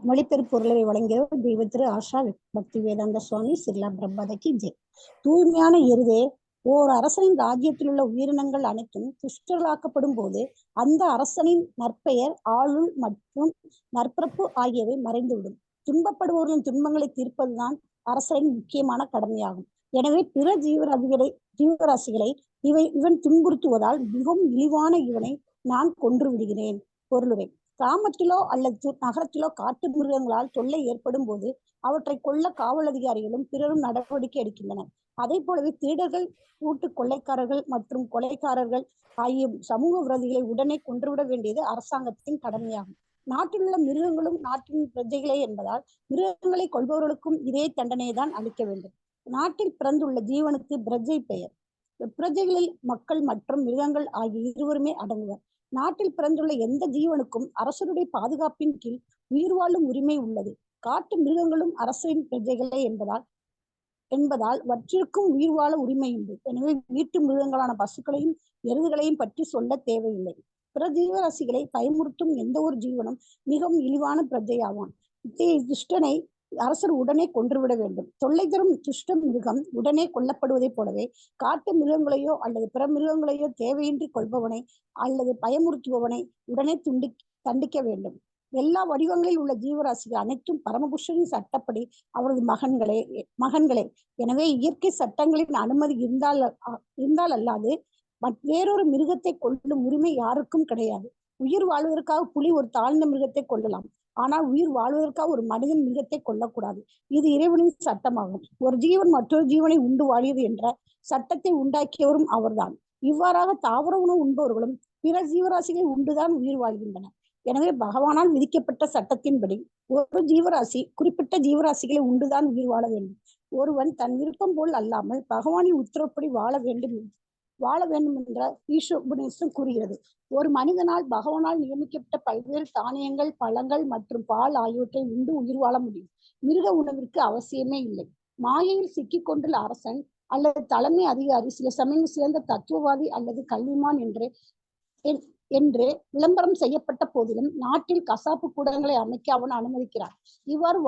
மொழிபெயர்ப்பு பொருளை வழங்கியவர் தெய்வ திரு ஆஷா பக்தி வேதாந்த சுவாமி சிர்லா பிரபாதகி ஜெய். தூய்மையான எருதே, ஓர் அரசனின் ராஜ்யத்தில் உள்ள உயிரினங்கள் அனைத்தும் துஷ்டர்களாக்கப்படும் போது அந்த அரசனின் நற்பெயர், ஆளுள் மற்றும் நற்பிறப்பு ஆகியவை மறைந்துவிடும். துன்பப்படுபவர்களின் துன்பங்களை தீர்ப்பதுதான் அரசனின் முக்கியமான கடமையாகும். எனவே பிற ஜீவராசிகளை இவன் துன்புறுத்துவதால் மிகவும் இழிவான இவனை நான் கொன்று விடுகிறேன். பொருளுரை: கிராமத்திலோ அல்லது நகரத்திலோ காட்டு மிருகங்களால் தொல்லை ஏற்படும் போது அவற்றை கொல்ல காவல் அதிகாரிகளும் பிறரும் நடவடிக்கை எடுக்கின்றனர். அதே போலவே திருடர்கள், கூட்டு கொள்ளைக்காரர்கள் மற்றும் கொலைக்காரர்கள் ஆகிய சமூக விரோதிகளை உடனே கொன்றுவிட வேண்டியது அரசாங்கத்தின் கடமையாகும். நாட்டில் உள்ள மிருகங்களும் நாட்டின் பிரஜைகளே என்பதால் மிருகங்களை கொள்பவர்களுக்கும் இதே தண்டனையை தான் அளிக்க வேண்டும். நாட்டில் பிறந்துள்ள ஜீவனுக்கு பிரஜை பெயர். பிரஜைகளில் மக்கள் மற்றும் மிருகங்கள் ஆகிய இருவருமே அடங்குவர். நாட்டில் பிறந்துள்ள எந்த ஜீவனுக்கும் அரசருடைய பாதுகாப்பின் கீழ் உயிர் வாழும் உரிமை உள்ளது. காட்டு மிருகங்களும் அரசரின் பிரஜைகளே என்பதால் வற்றிற்கும் உயிர் வாழ உரிமை உண்டு. எனவே வீட்டு மிருகங்களான பசுக்களையும் எருதுகளையும் பற்றி சொல்ல தேவையில்லை. பிற ஜீவராசிகளை பயமுறுத்தும் எந்த ஒரு ஜீவனும் மிகவும் இழிவான பிரஜையாவான். இத்தகைய துஷ்டனை அரசர் உடனே கொன்றுவிட வேண்டும். தொல்லை தரும் துஷ்ட மிருகம் உடனே கொல்லப்படுவதைப் போலவே காட்டு மிருகங்களையோ அல்லது பிற மிருகங்களையோ தேவையின்றி கொள்பவனை அல்லது பயமுறுத்துபவனை உடனே தண்டிக்க வேண்டும். எல்லா வடிவங்களில் உள்ள ஜீவராசிகள் அனைத்தும் பரமபுருஷனின் சட்டப்படி அவரது மகன்களே. எனவே இயற்கை சட்டங்களின் அனுமதி இருந்தால் அல்லாது வேறொரு மிருகத்தை கொல்லும் உரிமை யாருக்கும் கிடையாது. உயிர் வாழ்வதற்காக புலி ஒரு தாழ்ந்த மிருகத்தை கொள்ளலாம், ஆனால் உயிர் வாழ்வதற்காக ஒரு மனிதன் மிருகத்தை கொல்லக்கூடாது. இது இறைவனின் சட்டமாகும். ஒரு ஜீவன் மற்றொரு ஜீவனை உண்டு வாழியது என்ற சட்டத்தை உண்டாக்கியவரும் அவர்தான். இவ்வாறாக தாவர உணவு உண்பவர்களும் பிற ஜீவராசிகளை உண்டுதான் உயிர் வாழ்கின்றனர். எனவே பகவானால் விதிக்கப்பட்ட சட்டத்தின்படி ஒரு ஜீவராசி குறிப்பிட்ட ஜீவராசிகளை உண்டுதான் உயிர் வாழ வேண்டும். ஒருவன் தன் விருப்பம் போல் அல்லாமல் பகவானின் உத்தரவுப்படி வாழ வேண்டும் என்ற ஈஸ்வரன் கூறுகிறது. ஒரு மனிதனால் பகவானால் நியமிக்கப்பட்ட பல்வேறு தானியங்கள், பழங்கள் மற்றும் பால் ஆகியவற்றை உண்டு உயிர் வாழ முடியும். மிருக உணவிற்கு அவசியமே இல்லை. மாயையில் சிக்கிக் கொண்டுள்ள அரசன் அல்லது தலைமை அதிகாரி சில சமயம் சிறந்த தத்துவவாதி அல்லது கல்விமான் என்று விளம்பரம் செய்யப்பட்ட போதிலும் நாட்டில் கசாப்பு கூடங்களை அமைக்க அவன் அனுமதிக்கிறான். இவ்வாறு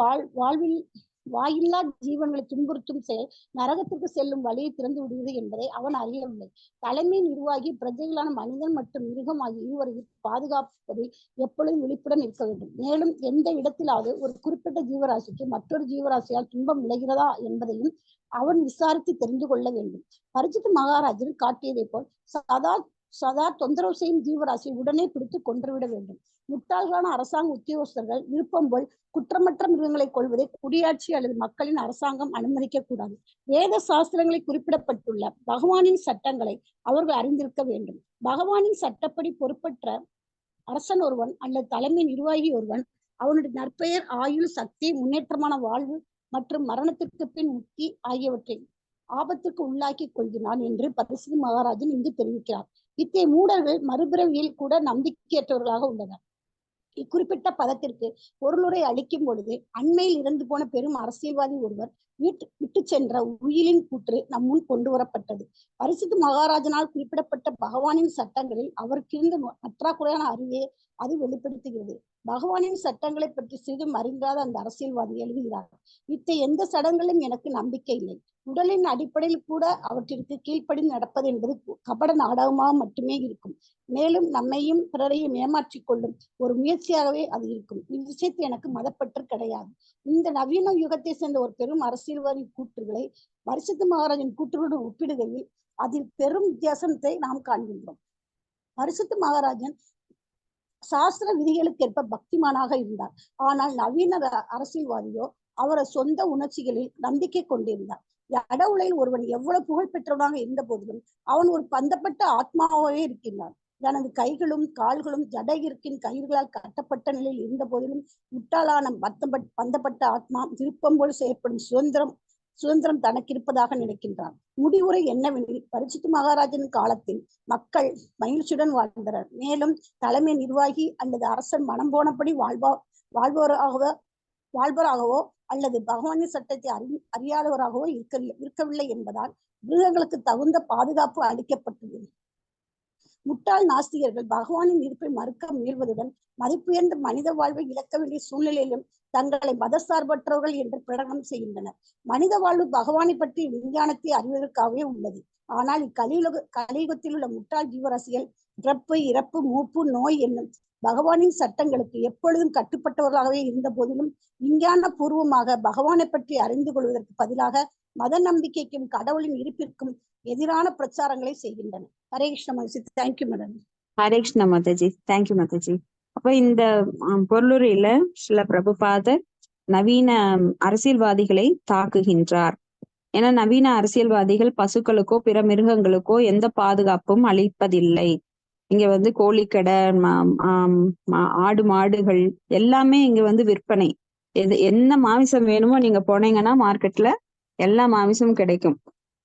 வாயில்லா ஜீவன்களை துன்புறுத்தும் செயல் நரகத்திற்கு செல்லும் வழியை திறந்து விடுவது என்பதை அவன் அறியவில்லை. தலைமை நிர்வாகி பிரஜைகளான மனிதன் மற்றும் மிருகம் ஆகிய இருவரையும் பாதுகாப்பதில் எப்பொழுதும் விழிப்புடன் இருக்க வேண்டும். மேலும் எந்த இடத்திலாவது ஒரு குறிப்பிட்ட ஜீவராசிக்கு மற்றொரு ஜீவராசியால் துன்பம் விளைகிறதா என்பதையும் அவன் விசாரித்து தெரிந்து கொள்ள வேண்டும். பரிசித் மகாராஜர் காட்டியதை போல் சதா தொந்தரவு செய்யும் ஜீவராசியை உடனே பிடித்து கொன்றுவிட வேண்டும். முட்டாள்களான அரசாங்க உத்தியோகஸ்தர்கள் விருப்பம் போல் குற்றமற்ற மிருகங்களை கொள்வதை குடியாட்சி அல்லது மக்களின் அரசாங்கம் அனுமதிக்க கூடாது. வேத சாஸ்திரங்களில் குறிப்பிடப்பட்டுள்ள பகவானின் சட்டங்களை அவர்கள் அறிந்திருக்க வேண்டும். பகவானின் சட்டப்படி பொறுப்பற்ற அரசன் ஒருவன் அல்லது தலைமை நிர்வாகி ஒருவன் அவனுடைய நற்பெயர், ஆயுள், சக்தி, முன்னேற்றமான வாழ்வு மற்றும் மரணத்திற்கு பின் முக்தி ஆகியவற்றை ஆபத்துக்கு உள்ளாக்கி கொள்கிறான் என்று பரிசித் மகாராஜன் இங்கு தெரிவிக்கிறார். இத்தகைய மூடர்கள் மறுபிறவியில் கூட நம்பிக்கையற்றவர்களாக உள்ளனர். இக்குறிப்பிட்ட பதத்திற்கு பொருளுரை அளிக்கும் பொழுது அண்மையில் இறந்து போன பெரும் அரசியல்வாதி ஒருவர் விட்டு சென்ற உயிலின் கூற்று நம் முன் கொண்டு வரப்பட்டது. பரிசித் மகாராஜனால் குறிப்பிடப்பட்ட பகவானின் சட்டங்களில் அவருக்கு இருந்த பற்றாக்குறையான அறிவே அது வெளிப்படுத்துகிறது. பகவானின் சட்டங்களை பற்றி சிறிதும் அறிந்தாத அந்த அரசியல்வாதி எழுதுகிறார்: இத்தகைய எந்த சடங்குகளும் எனக்கு நம்பிக்கை இல்லை. உடலின் அடிப்படையில் கூட அவற்றிற்கு கீழ்ப்படி நடப்பது என்பது கபட நாடகமாக மட்டுமே இருக்கும். மேலும் நம்மையும் பிறரையும் ஏமாற்றிக் கொள்ளும் ஒரு முயற்சியாகவே அது இருக்கும். இவ்விஷயத்தில் எனக்கு மதப்பற்று கிடையாது. இந்த நவீன யுகத்தை சேர்ந்த ஒரு பெரும் அரசியல் அரசியல்வாதி கூற்றுகளை பரிசுத்த மகாராஜின் கூற்றுகளுடன் ஒப்பிடுகையில் அதில் பெரும் வித்தியாசத்தை நாம் காண்கின்றோம். பரிசுத்த மகாராஜன் சாஸ்திர விதிகளுக்கேற்ப பக்திமானாக இருந்தார். ஆனால் நவீன அரசியல்வாதியோ அவரை சொந்த உணர்ச்சிகளில் நம்பிக்கை கொண்டிருந்தார். கடவுளில் ஒருவன் எவ்வளவு புகழ் பெற்றவனாக இருந்த போதிலும் அவன் ஒரு பந்தப்பட்ட ஆத்மாவே இருக்கின்றான். தனது கைகளும் கால்களும் ஜடைகிற்கின் கயிர்களால் கட்டப்பட்ட நிலையில் இருந்த போதிலும் முட்டாளான பந்தப்பட்ட ஆத்மா விருப்பம் போல் செயற்படும் சுதந்திரம் தனக்கு இருப்பதாக நினைக்கின்றான். முடிவுரை என்னவெனில், பரிசுத்த மகாராஜனின் காலத்தில் மக்கள் மகிழ்ச்சியுடன் வாழ்ந்தனர். மேலும் தலைமை நிர்வாகி அல்லது அரசன் மனம் போனபடி வாழ்பவராகவோ அல்லது பகவானின் சட்டத்தை அறியாதவராகவோ இருக்கவில்லை என்பதால் மிருகங்களுக்கு தகுந்த பாதுகாப்பு அளிக்கப்பட்டது. முட்டாள் நாஸ்திகர்கள் பகவானின் இருப்பை மறுக்க முயல்வதுடன் மதிப்புயர்ந்த மனித வாழ்வை இழக்க வேண்டிய சூழ்நிலையிலும் தங்களை மதசார்பற்றவர்கள் என்று பிரகடனம் செய்கின்றனர். மனித வாழ்வு பகவானை பற்றி விஞ்ஞானத்தை அறிவதற்காகவே உள்ளது. ஆனால் கலியுகத்தில் உள்ள முட்டாள் ஜீவராசிகள் பிறப்பு, இறப்பு, மூப்பு, நோய் என்னும் பகவானின் சட்டங்களுக்கு எப்பொழுதும் கட்டுப்பட்டவர்களாகவே இருந்த போதிலும் விஞ்ஞான பூர்வமாக பகவானை பற்றி அறிந்து கொள்வதற்கு பதிலாக மத நம்பிக்கைக்கும் கடவுளின் இருப்பிற்கும் எதிரான பிரச்சாரங்களை செய்கின்றன. Hare Krishna Mataji. Thank you madam. Hare Krishna Mataji. Thank you Mataji. அப்ப இந்த பொருளுரையில சில பிரபுபாதர் நவீன அரசியல்வாதிகளை தாக்குகின்றார். ஏன்னா நவீன அரசியல்வாதிகள் பசுக்களுக்கோ பிற மிருகங்களுக்கோ எந்த பாதுகாப்பும் அளிப்பதில்லை. இங்க வந்து கோழிக்கடை, ஆடு மாடுகள் எல்லாமே இங்க விற்பனை. என்ன மாமிசம் வேணுமோ நீங்க போனீங்கன்னா மார்க்கெட்ல எல்லா மாமிசமும் கிடைக்கும்.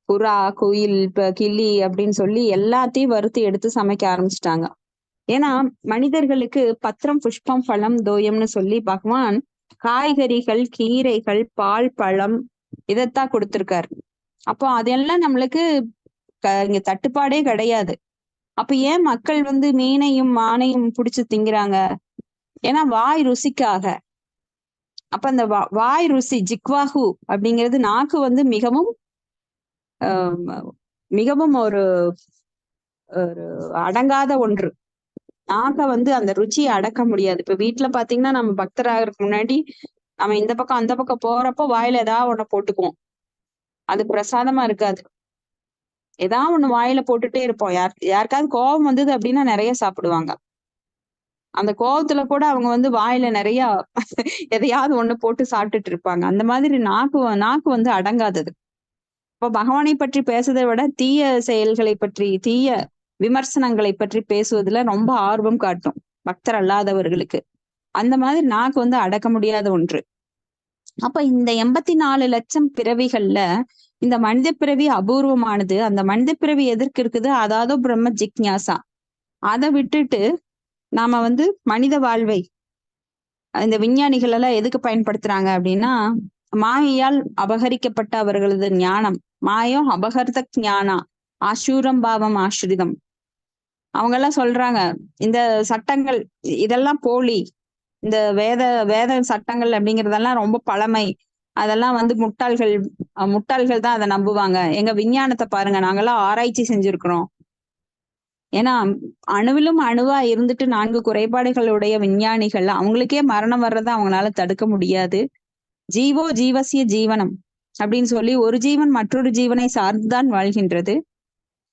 புறா, குயில், கிளி அப்படின்னு சொல்லி எல்லாத்தையும் வறுத்து எடுத்து சமைக்க ஆரம்பிச்சிட்டாங்க. ஏன்னா மனிதர்களுக்கு பத்திரம், புஷ்பம், பழம், தோயம்னு சொல்லி பகவான் காய்கறிகள், கீரைகள், பால், பழம் இதைத்தான் கொடுத்திருக்காரு. அப்போ அதெல்லாம் நம்மளுக்கு இங்க தட்டுப்பாடே கிடையாது. அப்ப ஏன் மக்கள் மீனையும் மானையும் பிடிச்சு திங்கிறாங்க? ஏன்னா வாய் ருசிக்காக. அப்ப அந்த வாய் ருசி, ஜிக்வாஹு அப்படிங்கிறது நாக்கு மிகவும் மிகவும் ஒரு அடங்காத ஒன்று. நாக்க அந்த ருச்சியை அடக்க முடியாது. இப்ப வீட்டுல பாத்தீங்கன்னா நம்ம பக்தராகிறதுக்கு முன்னாடி நம்ம இந்த பக்கம் அந்த பக்கம் போறப்போ வாயில ஏதாவது ஒண்ணு போட்டுக்குவோம். அது பிரசாதமா இருக்காது. ஏதாவது ஒண்ணு வாயில போட்டுட்டே இருப்போம். யாருக்காவது கோபம் வந்தது அப்படின்னா நிறைய சாப்பிடுவாங்க. அந்த கோபத்துல கூட அவங்க வாயில நிறைய எதையாவது ஒண்ணு போட்டு சாப்பிட்டுட்டு இருப்பாங்க. அந்த மாதிரி நாக்கு அடங்காதது. இப்போ பகவானை பற்றி பேசுவதை விட தீய செயல்களை பற்றி, தீய விமர்சனங்களை பற்றி பேசுவதுல ரொம்ப ஆர்வம் காட்டும் பக்தர் அல்லாதவர்களுக்கு. அந்த மாதிரி நாக்கு அடக்க முடியாத ஒன்று. அப்ப இந்த 84 லட்சம் பிறவிகள்ல இந்த மனித பிறவி அபூர்வமானது. அந்த மனித பிறவி எதற்கு இருக்குது? அதாவது பிரம்ம ஜிக்ஞாசா. அதை விட்டுட்டு நாம மனித வாழ்வை இந்த விஞ்ஞானிகள் எல்லாம் எதுக்கு பயன்படுத்துறாங்க அப்படின்னா, மாயையால் அபகரிக்கப்பட்ட அவர்களது ஞானம், மாயம் அபகர்த ஞானா ஆசூரம் பாவம் ஆசிரிதம். அவங்க எல்லாம் சொல்றாங்க இந்த சட்டங்கள் இதெல்லாம் போலி, இந்த வேத சட்டங்கள் அப்படிங்கறதெல்லாம் ரொம்ப பழமை, அதெல்லாம் முட்டாள்கள் தான் அதை நம்புவாங்க. எங்க விஞ்ஞானத்தை பாருங்க, நாங்கெல்லாம் ஆராய்ச்சி செஞ்சிருக்கிறோம். ஏன்னா அணுவிலும் அணுவா இருந்துட்டு 4 குறைபாடுகளுடைய விஞ்ஞானிகள், அவங்களுக்கே மரணம் வர்றதை அவங்களால தடுக்க முடியாது. ஜீவோ ஜீவசிய ஜீவனம் அப்படின்னு சொல்லி ஒரு ஜீவன் மற்றொரு ஜீவனை சார்ந்துதான் வாழ்கின்றது.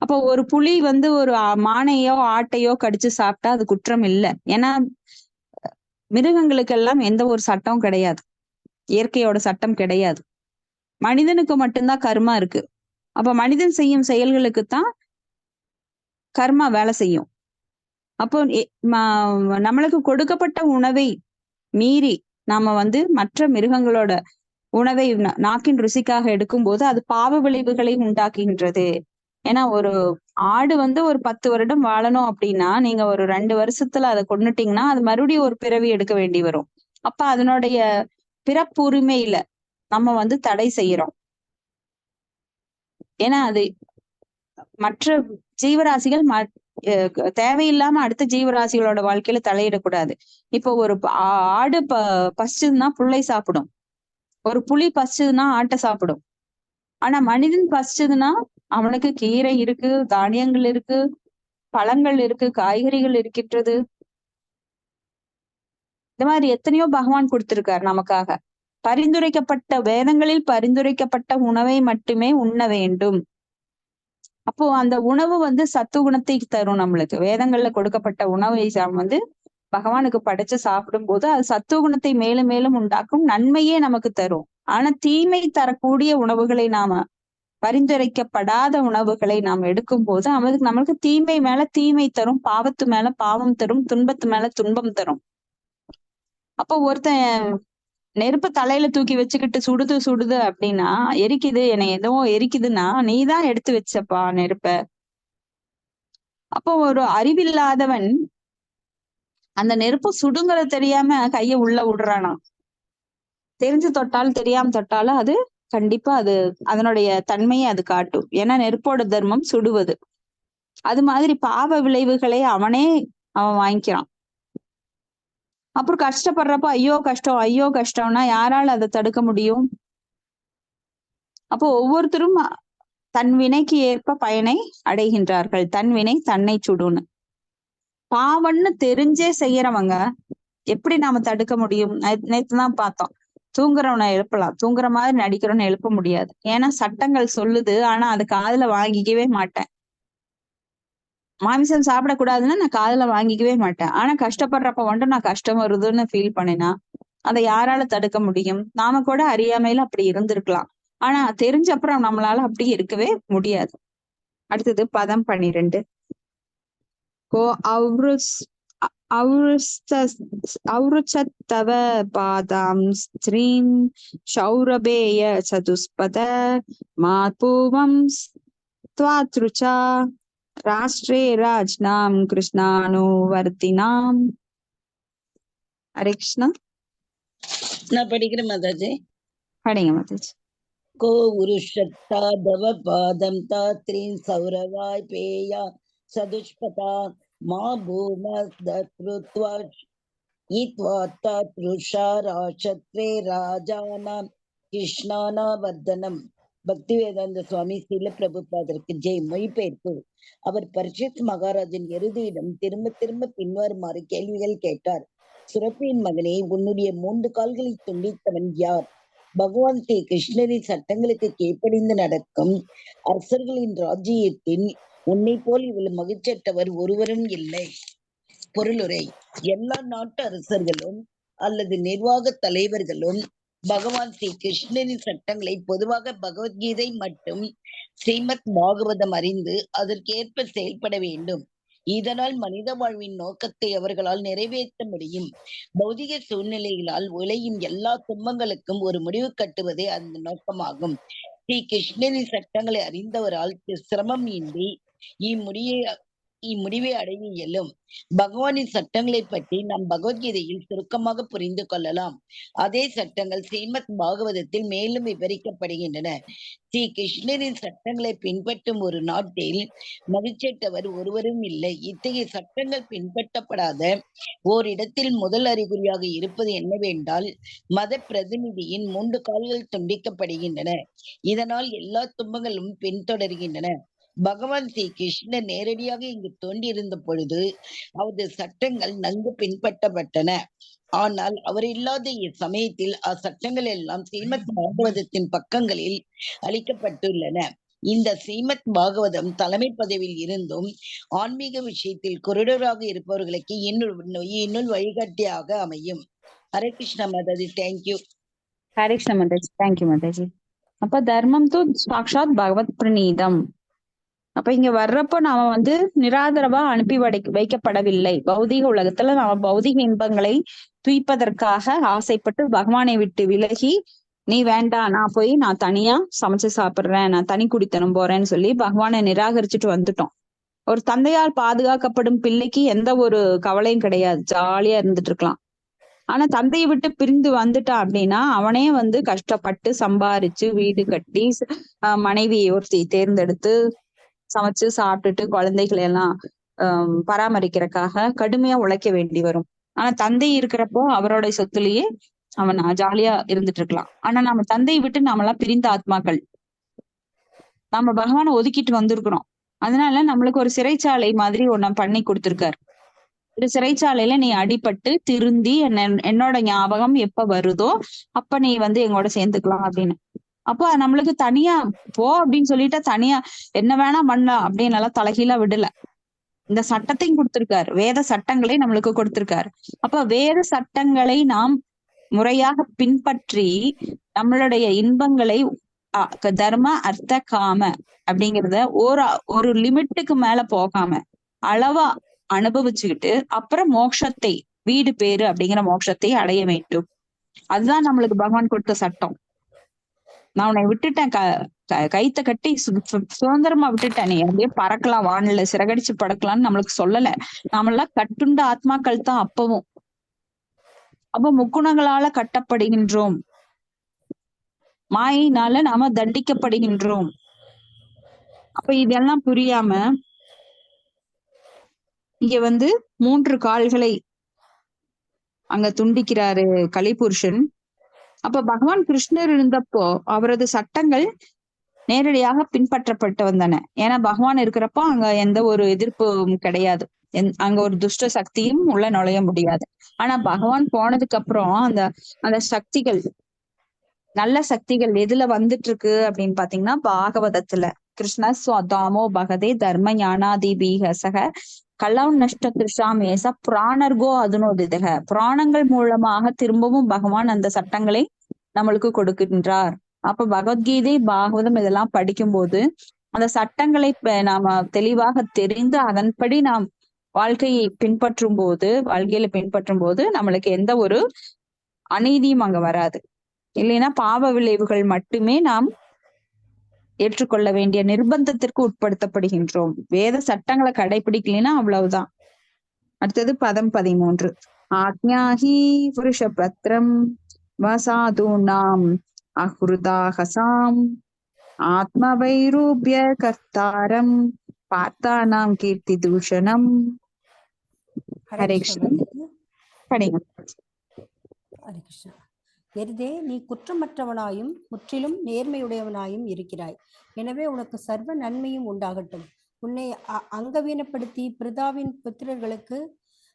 அப்போ ஒரு புலி ஒரு மானையோ ஆட்டையோ கடிச்சு சாப்பிட்டா அது குற்றம் இல்லை. ஏன்னா மிருகங்களுக்கெல்லாம் எந்த ஒரு சட்டம் கிடையாது, இயற்கையோட சட்டம் கிடையாது. மனிதனுக்கு மட்டும்தான் கர்மா இருக்கு. அப்ப மனிதன் செய்யும் செயல்களுக்குத்தான் கர்மா வேலை செய்யும். அப்போ நம்மளுக்கு கொடுக்கப்பட்ட உணவை மீறி நாம மற்ற மிருகங்களோட உணவை நாக்கின் ருசிக்காக எடுக்கும் போது அது பாவ விளைவுகளை உண்டாக்குகின்றது. ஏன்னா ஒரு ஆடு ஒரு 10 வருடம் வாழணும் அப்படின்னா நீங்க ஒரு 2 வருஷத்துல அதை கொன்னுட்டீங்கன்னா அது மறுபடியும் ஒரு பிறவி எடுக்க வேண்டி வரும். அப்ப அதனுடைய பிறப்புரிமையில நம்ம தடை செய்யறோம். ஏன்னா அது மற்ற ஜீவராசிகள் தேவையில்லாம அடுத்த ஜீவராசிகளோட வாழ்க்கையில தலையிடக்கூடாது. இப்போ ஒரு ஆடு பசிச்சதுன்னா புல்லை சாப்பிடும், ஒரு புலி பசிச்சதுன்னா ஆட்டை சாப்பிடும். ஆனா மனிதன் பசிச்சதுன்னா அவனுக்கு கீரை இருக்கு, தானியங்கள் இருக்கு, பழங்கள் இருக்கு, காய்கறிகள் இருக்கின்றது. இந்த மாதிரி எத்தனையோ பகவான் கொடுத்திருக்காரு நமக்காக. வேதங்களில் பரிந்துரைக்கப்பட்ட உணவை மட்டுமே உண்ண வேண்டும். அப்போ அந்த உணவு வந்து சத்துவகுணத்தை தரும். நம்மளுக்கு வேதங்கள்ல கொடுக்கப்பட்ட உணவை வந்து பகவானுக்கு படைச்சு சாப்பிடும் போது அது சத்துவகுணத்தை மேலும் மேலும் உண்டாக்கும், நன்மையே நமக்கு தரும். ஆனா தீமை தரக்கூடிய உணவுகளை பரிந்துரைக்கப்படாத உணவுகளை நாம் எடுக்கும் போது நம்மளுக்கு தீமை மேல தீமை தரும், பாவத்து மேல பாவம் தரும், துன்பத்து மேல துன்பம் தரும். அப்போ ஒருத்தன் நெருப்பு தலையில தூக்கி வச்சுக்கிட்டு சுடுது சுடுது அப்படின்னா, எரிக்குது, என்னை ஏதோ எரிக்குதுன்னா நீதான் எடுத்து வச்சப்பா நெருப்ப. அப்போ ஒரு அறிவில்லாதவன் அந்த நெருப்பு சுடுங்கிறது தெரியாம கைய உள்ள விடுறானா. தெரிஞ்சு தொட்டாலும் தெரியாம தொட்டாலும் அது கண்டிப்பா அதனுடைய தன்மையை அது காட்டும். ஏன்னா நெருப்போட தர்மம் சுடுவது. அது மாதிரி பாவ விளைவுகளை அவன் வாங்கிக்கிறான். அப்புறம் கஷ்டப்படுறப்ப ஐயோ கஷ்டம்னா யாரால அதை தடுக்க முடியும்? அப்போ ஒவ்வொருத்தரும் தன் வினைக்கு ஏற்ப பயனை அடைகின்றார்கள். தன் வினை தன்னை சுடுன்னு. பாவம்னு தெரிஞ்சே செய்யறவங்க எப்படி நாம தடுக்க முடியும்? நேத்துதான் பார்த்தோம். தூங்குறவனை எழுப்பலாம், தூங்குற மாதிரி நடிக்கிறவனை எழுப்ப முடியாது. ஏன்னா சட்டங்கள் சொல்லுது, ஆனா அது காதுல வாங்கிக்கவே மாட்டேன். மாமிசம் சாப்பிடக்கூடாதுன்னு நான் காதுல வாங்கிக்கவே மாட்டேன். ஆனா கஷ்டப்படுறப்ப வந்துட்டு நான் கஷ்டம் வருதுன்னு ஃபீல் பண்ணினா அதை யாரால தடுக்க முடியும்? நாம கூட அறியாமையில அப்படி இருந்திருக்கலாம். ஆனா தெரிஞ்ச அப்புறம் நம்மளால அப்படி இருக்கவே முடியாது. அடுத்தது பதம் 12. அவ்ருச்சத்தவ பாதாம் ஸ்ரீம் சௌரபேய சதுஸ்பத மாத்பூவம் ஸ்வாத்ருச்சா ராஷ்டிரே ராஜ்நாம் கிருஷ்ணானுவர்த்தினாம். ஹரே கிருஷ்ணா. நான் படிக்கிறேன் மாதாஜி. படிங்க மாதாஜி. கோ உருஷத்தா தவ பாதம் தாத்ரீன் சௌரவாய் பேயா சதுஷ்பதா மா பூம தத்ருத்வா ஈத்வாத்தா த்ருஷா ராஷத்ரே ராஜானாம் கிருஷ்ணானா வர்தனம். பக்தி வேதாந்த சுவாமி ஸ்ரீல பிரபுபாதருக்கு ஜெய். மொழிபெயர்ப்பு. அவர் பரிஷத் மகாராஜன் எருதியிடம் திரும்ப திரும்ப பின்வருமாறு கேள்விகள் கேட்டார். சுரப்பியின் மகனே, உன்னுடைய 3 கால்களை துண்டித்தவன் யார்? பகவான் ஸ்ரீ கிருஷ்ணரின் சட்டங்களுக்கு கீழ்ப்படிந்து நடக்கும் அரசர்களின் ராஜ்யத்தில் உன்னை போல் இவ்வளவு மகிழ்ச்சற்றவர் ஒருவரும் இல்லை. பொருளுரை. எல்லா நாட்டு அரசர்களும் அல்லது நிர்வாக தலைவர்களும் பகவான் ஸ்ரீ கிருஷ்ணரின் சட்டங்களை, பொதுவாக பகவத்கீதை மற்றும் ஸ்ரீமத் பாகவதம் அறிந்து அதற்கேற்ப செயல்பட வேண்டும். இதனால் மனித வாழ்வின் நோக்கத்தை அவர்களால் நிறைவேற்ற முடியும். பௌதிக சூழ்நிலைகளால் விளையும் எல்லா துன்பங்களுக்கும் ஒரு முடிவு கட்டுவதே அந்த நோக்கமாகும். ஸ்ரீ கிருஷ்ணரின் சட்டங்களை அறிந்தவரால் சிரமம் இன்றி இம்முடிவை அடைய இயலும். பகவானின் சட்டங்களை பற்றி நாம் பகவத்கீதையில் சுருக்கமாக புரிந்து கொள்ளலாம். அதே சட்டங்கள் ஸ்ரீமத் பாகவதத்தில் மேலும் விவரிக்கப்படுகின்றன. ஸ்ரீ கிருஷ்ணரின் சட்டங்களை பின்பற்றும் ஒரு நாட்டில் மகிழ்ச்சியற்றவர் ஒருவரும் இல்லை. இத்தகைய சட்டங்கள் பின்பற்றப்படாத ஓரிடத்தில் முதல் அறிகுறியாக இருப்பது என்னவென்றால், மத பிரதிநிதியின் 3 கால்கள் துண்டிக்கப்படுகின்றன. இதனால் எல்லா துன்பங்களும் பின்தொடர்கின்றன. பகவான் ஸ்ரீ கிருஷ்ணர் நேரடியாக இங்கு தோன்றியிருந்த பொழுது அவரது சட்டங்கள் நன்கு பின்பற்றப்பட்டன. ஆனால் அவர் இல்லாத இச்சமயத்தில் அச்சட்டங்கள் எல்லாம் ஸ்ரீமத் பாகவதத்தின் பக்கங்களில் அளிக்கப்பட்டுள்ளன. இந்த ஸ்ரீமத் பாகவதம் தலைமை பதவியில் இருந்தும் ஆன்மீக விஷயத்தில் குருடராக இருப்பவர்களுக்கு இன்னுள் வழிகாட்டியாக அமையும். ஹரே கிருஷ்ணா மாதாஜி. தேங்க்யூ. ஹரே கிருஷ்ணா மாதாஜி. தேங்க்யூ மாதாஜி. அப்ப தர்மம் தூ சாக்ஷாத் பகவத் பிரணீதம். அப்ப இங்க வர்றப்போ நாம நிராதரவா அனுப்பி வைக்கப்படவில்லை. பௌதிக உலகத்துல நாம பௌதிக இன்பங்களை துய்ப்பதற்காக ஆசைப்பட்டு பகவானை விட்டு விலகி, நீ வேண்டாம், நான் தனியா சமைச்சு சாப்பிடுறேன், நான் தனி குடித்தனம் போறேன்னு சொல்லி பகவானை நிராகரிச்சுட்டு வந்துட்டோம். ஒரு தந்தையால் பாதுகாக்கப்படும் பிள்ளைக்கு எந்த ஒரு கவலையும் கிடையாது, ஜாலியா இருந்துட்டு இருக்கலாம். ஆனா தந்தையை விட்டு பிரிந்து வந்துட்டான் அப்படின்னா அவனே கஷ்டப்பட்டு சம்பாரிச்சு வீடு கட்டி மனைவியை ஒருத்தி தேர்ந்தெடுத்து சமைச்சு சாப்பிட்டுட்டு குழந்தைகளை எல்லாம் பராமரிக்கிறதுக்காக கடுமையா உழைக்க வேண்டி வரும். ஆனா தந்தை இருக்கிறப்போ அவரோட சொத்துலயே அவன் ஜாலியா இருந்துட்டு இருக்கலாம். ஆனா நம்ம தந்தையை விட்டு நாமெல்லாம் பிரிந்த ஆத்மாக்கள், நம்ம பகவானை ஒதுக்கிட்டு வந்திருக்கிறோம். அதனால நம்மளுக்கு ஒரு சிறைச்சாலை மாதிரி ஒண்ணு பண்ணி கொடுத்திருக்காரு. ஒரு சிறைச்சாலையில நீ அடிபட்டு திருந்தி என்னோட ஞாபகம் எப்ப வருதோ அப்ப நீ வந்து எங்களோட சேர்ந்துக்கலாம் அப்படின்னு. அப்போ நம்மளுக்கு தனியா போ அப்படின்னு சொல்லிட்டு தனியா என்ன வேணா பண்ணலாம் அப்படின்னு எல்லாம் தலைகீழா விடல. இந்த சட்டத்தையும் கொடுத்திருக்காரு, வேத சட்டங்களை நம்மளுக்கு கொடுத்திருக்காரு. அப்ப வேத சட்டங்களை நாம் முறையாக பின்பற்றி நம்மளுடைய இன்பங்களை தர்ம அர்த்த காம அப்படிங்கிறத ஒரு லிமிட்டுக்கு மேல போகாம அளவா அனுபவிச்சுக்கிட்டு அப்புறம் மோட்சத்தை, வீடு பேரு அப்படிங்கிற மோட்சத்தை அடைய வேண்டும். அதுதான் நம்மளுக்கு பகவான் கொடுத்த சட்டம். நான் உன்னை விட்டுட்டேன், கைத்த கட்டி சுதந்திரமா விட்டுட்டேன், நீ அப்படியே பறக்கலாம், வானில சிறகடிச்சு பறக்கலாம்னு நம்மளுக்கு சொல்லல. நாமெல்லாம் கட்டுண்ட ஆத்மாக்கள் தான் அப்பவும். அப்ப முக்குணங்களால கட்டப்படுகின்றோம், மாயினால நாம தண்டிக்கப்படுகின்றோம். அப்ப இதெல்லாம் புரியாம இங்க வந்து 3 கால்களை அங்க துண்டிக்கிறாரு கலிபுருஷன். அப்ப பகவான் கிருஷ்ணர் இருந்தப்போ அவரது சட்டங்கள் நேரடியாக பின்பற்றப்பட்டு வந்தன. ஏன்னா பகவான் இருக்கிறப்போ அங்க எந்த ஒரு எதிர்ப்பும் கிடையாது, அங்க ஒரு துஷ்ட சக்தியும் உள்ள நுழைய முடியாது. ஆனா பகவான் போனதுக்கு அப்புறம் அந்த சக்திகள், நல்ல சக்திகள் எதுல வந்துட்டு இருக்கு அப்படின்னு பாத்தீங்கன்னா பாகவதத்துல கிருஷ்ண ஸ்வதாமோ பகதே தர்ம ஞானாதிபீகசக கலவு நஷ்ட திருஷாமேச பிராணர்கோ அதுனோதிதக. புராணங்கள் மூலமாக திரும்பவும் பகவான் அந்த சட்டங்களை நம்மளுக்கு கொடுக்கின்றார். அப்ப பகவத்கீதை, பாகவதம் இதெல்லாம் படிக்கும்போது அந்த சட்டங்களை நாம தெளிவாக தெரிந்து அதன்படி நாம் வாழ்க்கையில பின்பற்றும் போது நம்மளுக்கு எந்த ஒரு அநீதியும் அங்க வராது. இல்லைன்னா பாவ விளைவுகள் மட்டுமே நாம் ஏற்றுக்கொள்ள வேண்டிய நிர்பந்தத்திற்கு உட்படுத்தப்படுகின்றோம். வேத சட்டங்களை கடைபிடிக்கலைன்னா அவ்வளவுதான். அடுத்தது பதம் 13. ஆக்ஞாஹி புருஷ பத்ரம் வசாதுனாம் அஹ்ருதாஹசாம் ஆத்மவைரூபிய கர்த்தாரம் பார்த்தானாம் கீர்த்தி தூஷணம். ஹரே கிருஷ்ணா. படிங்க. ஹரே கிருஷ்ணா. எருதே, நீ குற்றமற்றவனாயும் முற்றிலும் நேர்மையுடையவனாயும் இருக்கிறாய். எனவே உனக்கு சர்வ நன்மையும் உண்டாகட்டும். உன்னை அங்கவீனப்படுத்தி பிரிதாவின் புத்திரர்களுக்கு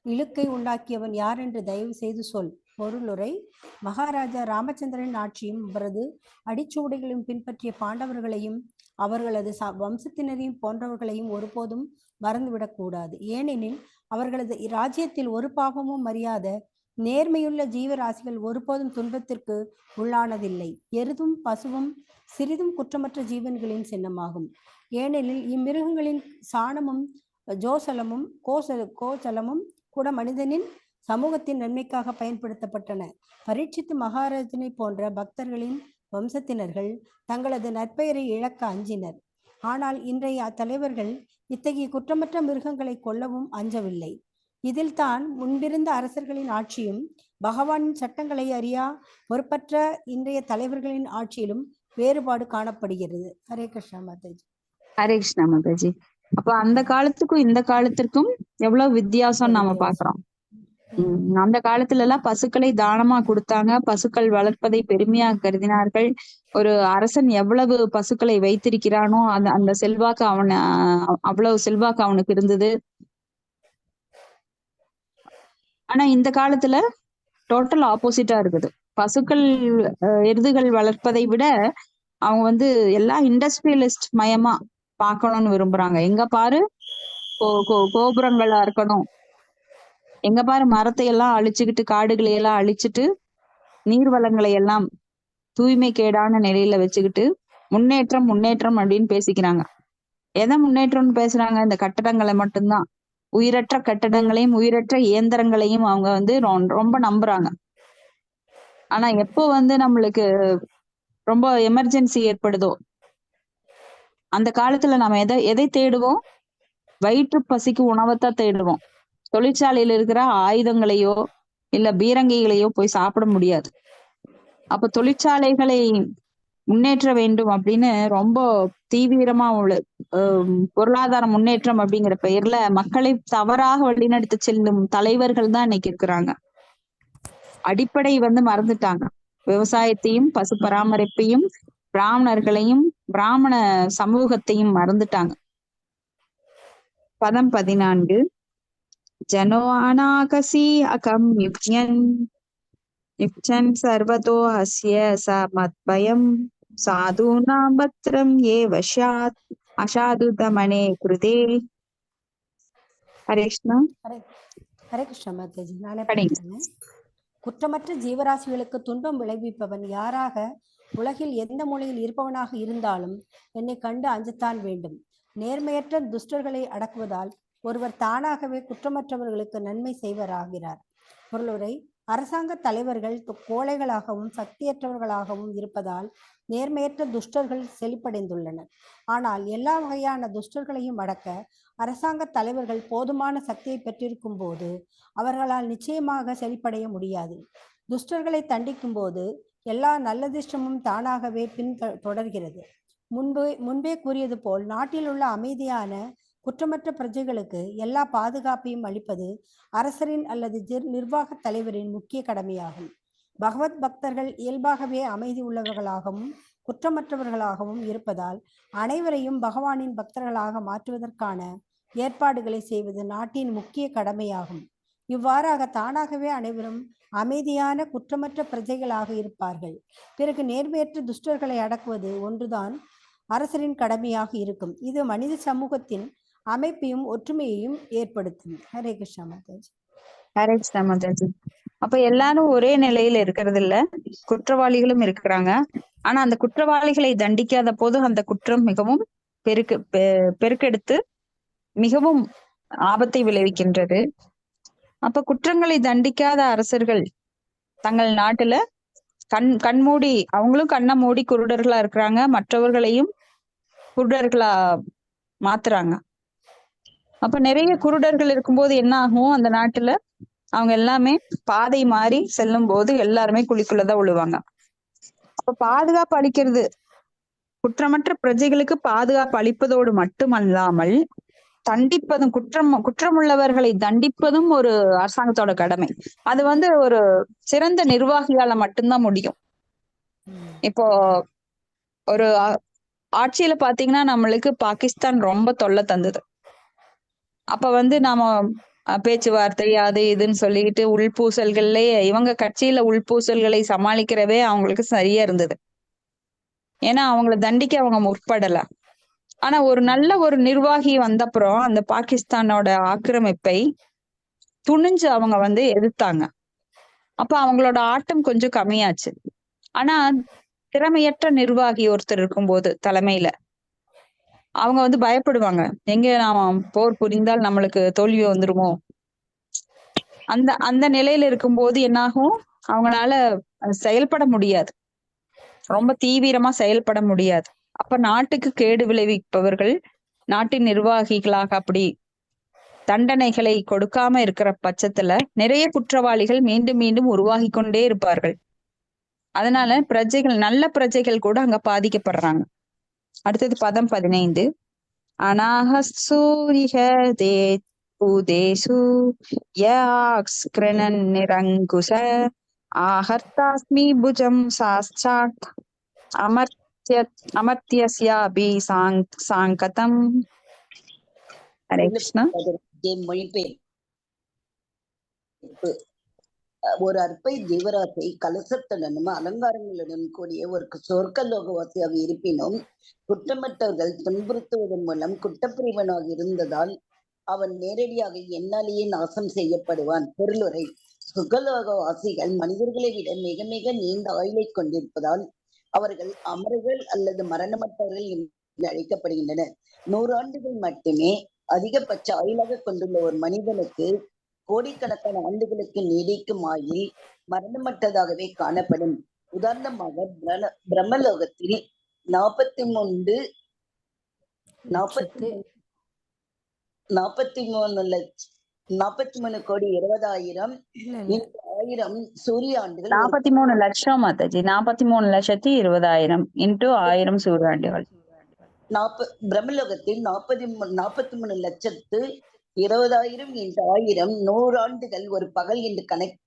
இழுக்கை உண்டாக்கியவன் யார் என்று தயவு செய்து சொல். பொருளுரை: மகாராஜா ராமச்சந்திரன் ஆட்சியும் அவரது அடிச்சுவடைகளையும் பின்பற்றிய பாண்டவர்களையும் அவர்களது வம்சத்தினரையும் போன்றவர்களையும் ஒருபோதும் மறந்துவிடக்கூடாது. ஏனெனில் அவர்களது ராஜ்யத்தில் ஒரு பாவமும் அறியாத நேர்மையுள்ள ஜீவராசிகள் ஒருபோதும் துன்பத்திற்கு உள்ளானதில்லை. எருதும் பசுவும் சிறிதும் குற்றமற்ற ஜீவன்களின் சின்னமாகும். ஏனெனில் இம்மிருகங்களின் சாணமும் ஜோசலமும் கோசலமும் கூட மனிதனின் சமூகத்தின் நன்மைக்காக பயன்படுத்தப்பட்டன. பரீட்சித்து மகாராஜனை போன்ற பக்தர்களின் வம்சத்தினர்கள் தங்களது நற்பெயரை இழக்க அஞ்சினர். ஆனால் இன்றைய தலைவர்கள் இத்தகைய குற்றமற்ற மிருகங்களை கொல்லவும் அஞ்சவில்லை. இதில் தான் முன்பிருந்த அரசர்களின் ஆட்சியும் பகவானின் சட்டங்களை அறியா பொறுப்பற்ற இன்றைய தலைவர்களின் ஆட்சியிலும் வேறுபாடு காணப்படுகிறது. ஹரே கிருஷ்ணா மாதாஜி. ஹரே கிருஷ்ணா மாதாஜி. அப்ப அந்த காலத்துக்கும் இந்த காலத்திற்கும் எவ்வளவு வித்தியாசம் நாம பாக்குறோம். அந்த காலத்துல எல்லாம் பசுக்களை தானமா கொடுத்தாங்க, பசுக்கள் வளர்ப்பதை பெருமையாக கருதினார்கள். ஒரு அரசன் எவ்வளவு பசுக்களை வைத்திருக்கிறானோ அந்த செல்வாக்கு அவ்வளவு செல்வாக்கு அவனுக்கு இருந்தது. ஆனா இந்த காலத்துல டோட்டல் ஆப்போசிட்டா இருக்குது. பசுக்கள் எருதுகள் வளர்ப்பதை விட அவங்க வந்து எல்லாம் இண்டஸ்ட்ரியலிஸ்ட் மயமா பார்க்கணும்னு விரும்புறாங்க. எங்க பாரு கோபுரங்களா இருக்கணும், எங்க பாரு மரத்தை எல்லாம் அழிச்சுக்கிட்டு காடுகளை எல்லாம் அழிச்சுட்டு நீர்வளங்களை எல்லாம் தூய்மை கேடான நிலையில வச்சுக்கிட்டு முன்னேற்றம் முன்னேற்றம் அப்படின்னு பேசிக்கிறாங்க. எதை முன்னேற்றம்னு பேசுறாங்க? இந்த கட்டடங்களை மட்டும்தான். உயிரற்ற கட்டடங்களையும் உயிரற்ற இயந்திரங்களையும் அவங்க வந்து ரொம்ப நம்புறாங்க. ஆனா எப்போ வந்து நம்மளுக்கு ரொம்ப எமர்ஜென்சி ஏற்படுதோ அந்த காலத்துல நம்ம எதை தேடுவோம்? வயிற்று பசிக்கு உணவைத்தான் தேடுவோம். தொழிற்சாலையில இருக்கிற ஆயுதங்களையோ இல்ல பீரங்கிகளையோ போய் சாப்பிட முடியாது. அப்ப தொழிற்சாலைகளை முன்னேற்ற வேண்டும் அப்படின்னு ரொம்ப தீவிரமா உள்ள பொருளாதார முன்னேற்றம் அப்படிங்கிற பெயர்ல மக்களை தவறாக வழிநடத்தி செல்லும் தலைவர்கள் தான் இன்னைக்கு இருக்கிறாங்க. அடிப்படை வந்து மறந்துட்டாங்க. விவசாயத்தையும் பசு பராமரிப்பையும் பிராமணர்களையும் பிராமண சமூகத்தையும் மறந்துட்டாங்க. பதம் 14. ஜனோ அநாகசி அகம் யுக்ஞன் சர்வதோ ஹஸ்ய சமத்பயம் சாதுனாம் பத்ரம் ஏவ ஸ்யாத் அசாது தமனே கிருதே. ஹரே கிருஷ்ணா. ஹரே கிருஷ்ணா மாதாஜி. நானே படிங்க. படிக்கிறேன். குற்றமற்ற ஜீவராசிகளுக்கு துன்பம் விளைவிப்பவன் யாராக உலகில் எந்த மூலையில் இருப்பவனாக இருந்தாலும் என்னை கண்டு அஞ்சத்தான் வேண்டும். நேர்மையற்ற துஷ்டர்களை அடக்குவதால் ஒருவர் தானாகவே குற்றமற்றவர்களுக்கு நன்மை செய்வராகிறார். பொருளுரை: அரசாங்க தலைவர்கள் கோழைகளாகவும் சக்தியற்றவர்களாகவும் இருப்பதால் நேர்மையற்ற துஷ்டர்கள் செழிப்படைந்துள்ளனர். ஆனால் எல்லா வகையான துஷ்டர்களையும் அடக்க அரசாங்க தலைவர்கள் போதுமான சக்தியை பெற்றிருக்கும் போது அவர்களால் நிச்சயமாக செழிப்படைய முடியாது. துஷ்டர்களை தண்டிக்கும் போது எல்லா நல்லதிஷ்டமும் தானாகவே தொடர்கிறது. முன்பே கூறியது போல் நாட்டில் உள்ள அமைதியான குற்றமற்ற பிரஜைகளுக்கு எல்லா பாதுகாப்பையும் அளிப்பது அரசரின் அல்லது நிர்வாக தலைவரின் முக்கிய கடமையாகும். பகவத் பக்தர்கள் இயல்பாகவே அமைதி உள்ளவர்களாகவும் குற்றமற்றவர்களாகவும் இருப்பதால் அனைவரையும் பகவானின் பக்தர்களாக மாற்றுவதற்கான ஏற்பாடுகளை செய்வது நாட்டின் முக்கிய கடமையாகும். இவ்வாறாக தானாகவே அனைவரும் அமைதியான குற்றமற்ற பிரஜைகளாக இருப்பார்கள். பிறகு நேர்மையற்ற துஷ்டர்களை அடக்குவது ஒன்றுதான் அரசரின் கடமையாக இருக்கும். இது மனித சமூகத்தின் அமைப்பையும் ஒற்றுமையையும் ஏற்படுத்தும். ஹரே கிருஷ்ணா மாதாஜி. ஹரே கிருஷ்ணா மாதாஜி. அப்ப எல்லாரும் ஒரே நிலையில இருக்கிறது இல்ல, குற்றவாளிகளும் இருக்கிறாங்க. ஆனா அந்த குற்றவாளிகளை தண்டிக்காத போது அந்த குற்றம் மிகவும் பெருக்கெடுத்து மிகவும் ஆபத்தை விளைவிக்கின்றது. அப்ப குற்றங்களை தண்டிக்காத அரசர்கள் தங்கள் நாட்டுல கண்மூடி அவங்களும் கண்ணை மூடி குருடர்களா இருக்கிறாங்க, மற்றவர்களையும் குருடர்களா மாத்துறாங்க. அப்ப நிறைய குருடர்கள் இருக்கும்போது என்ன ஆகும், அந்த நாட்டுல அவங்க எல்லாமே பாதை மாறி செல்லும் போது எல்லாருமே குழிக்குள்ளதான் விழுவாங்க. அப்ப பாதுகாப்பு அளிக்கிறது, குற்றமற்ற பிரஜைகளுக்கு பாதுகாப்பு அளிப்பதோடு மட்டுமல்லாமல் தண்டிப்பதும், குற்றமுள்ளவர்களை தண்டிப்பதும் ஒரு அரசாங்கத்தோட கடமை. அது ஒரு சிறந்த நிர்வாகியால மட்டும்தான் முடியும். இப்போ ஒரு ஆட்சியில பாத்தீங்கன்னா நம்மளுக்கு பாகிஸ்தான் ரொம்ப தொல்லை தந்தது. அப்ப நாம பேச்சுவார்த்தை அது இதுன்னு சொல்லிக்கிட்டு உள்பூசல்கள்லயே இவங்க கட்சியில உள்பூசல்களை சமாளிக்கிறவே அவங்களுக்கு சரியா இருந்தது. ஏன்னா அவங்கள தண்டிக்க அவங்க முற்படல. ஆனா ஒரு நல்ல ஒரு நிர்வாகி வந்தப்புறம் அந்த பாகிஸ்தானோட ஆக்கிரமிப்பை துணிஞ்சு அவங்க எதிர்த்தாங்க. அப்ப அவங்களோட ஆட்டம் கொஞ்சம் கம்மியாச்சு. ஆனா திறமையற்ற நிர்வாகி ஒருத்தர் இருக்கும்போது தலைமையில அவங்க பயப்படுவாங்க, எங்க நாம போர் புரிந்தால் நம்மளுக்கு தோல்வி வந்துருமோ. அந்த நிலையில இருக்கும்போது என்னாகும், அவங்களால செயல்பட முடியாது, ரொம்ப தீவிரமா செயல்பட முடியாது. அப்ப நாட்டுக்கு கேடு விளைவிப்பவர்கள் நாட்டின் நிர்வாகிகளாக அப்படி தண்டனைகளை கொடுக்காம இருக்கிற பட்சத்துல நிறைய குற்றவாளிகள் மீண்டும் மீண்டும் உருவாகி கொண்டே இருப்பார்கள். அதனால பிரஜைகள், நல்ல பிரஜைகள் கூட அங்க பாதிக்கப்படுறாங்க. அடுத்தது பதம் 15. அநாஹசூரிஹ தேசு யாக்ஸ்கிரணன் நிரங்குஷ ஆஹர்த்தாஸ்மி புஜம் சாஸ்சாத் அமர்த்தியஸ்யாபி சாங்கதம். ஹரே கிருஷ்ணா. மொழிபெயர்ப்பு: ஒரு அற்பை ஜீவராசை கலசத்துடனும் அலங்காரங்களுடன் கூடிய ஒரு சொர்க்கலோகவாசியாக இருப்பினும் குற்றமற்றவர்கள் துன்புறுத்துவதன் மூலம் குற்றப்பிரிவனாக இருந்ததால் அவன் நேரடியாக என்னாலேயே நாசம் செய்யப்படுவான். பொருளுரை: சுகலோகவாசிகள் மனிதர்களை விட மிக மிக நீண்ட ஆயுளை கொண்டிருப்பதால் அவர்கள் அமரர்கள் அல்லது மரணமற்றவர்கள் என்று அழைக்கப்படுகின்றனர். 100 ஆண்டுகள் மட்டுமே அதிகபட்ச ஆயுளாக கொண்டுள்ள ஒரு மனிதனுக்கு கோடிக்கணக்கான ஆண்டுகளுக்கு நீடிக்கும் ஆயுள் மரணமற்றதாகவே காணப்படும். உதாரணமாக பிரம்மலோகத்தில் 43 கோடி 20,000 சூரிய ஆண்டுகள். 43 லட்சம் மாதாஜி, 43,20,000 இன்டூ 1000 சூரிய ஆண்டுகள். பிரம்மலோகத்தில் 43,20,000 இன்டு 1000 100 ஆண்டுகள் ஒரு பகல் என்று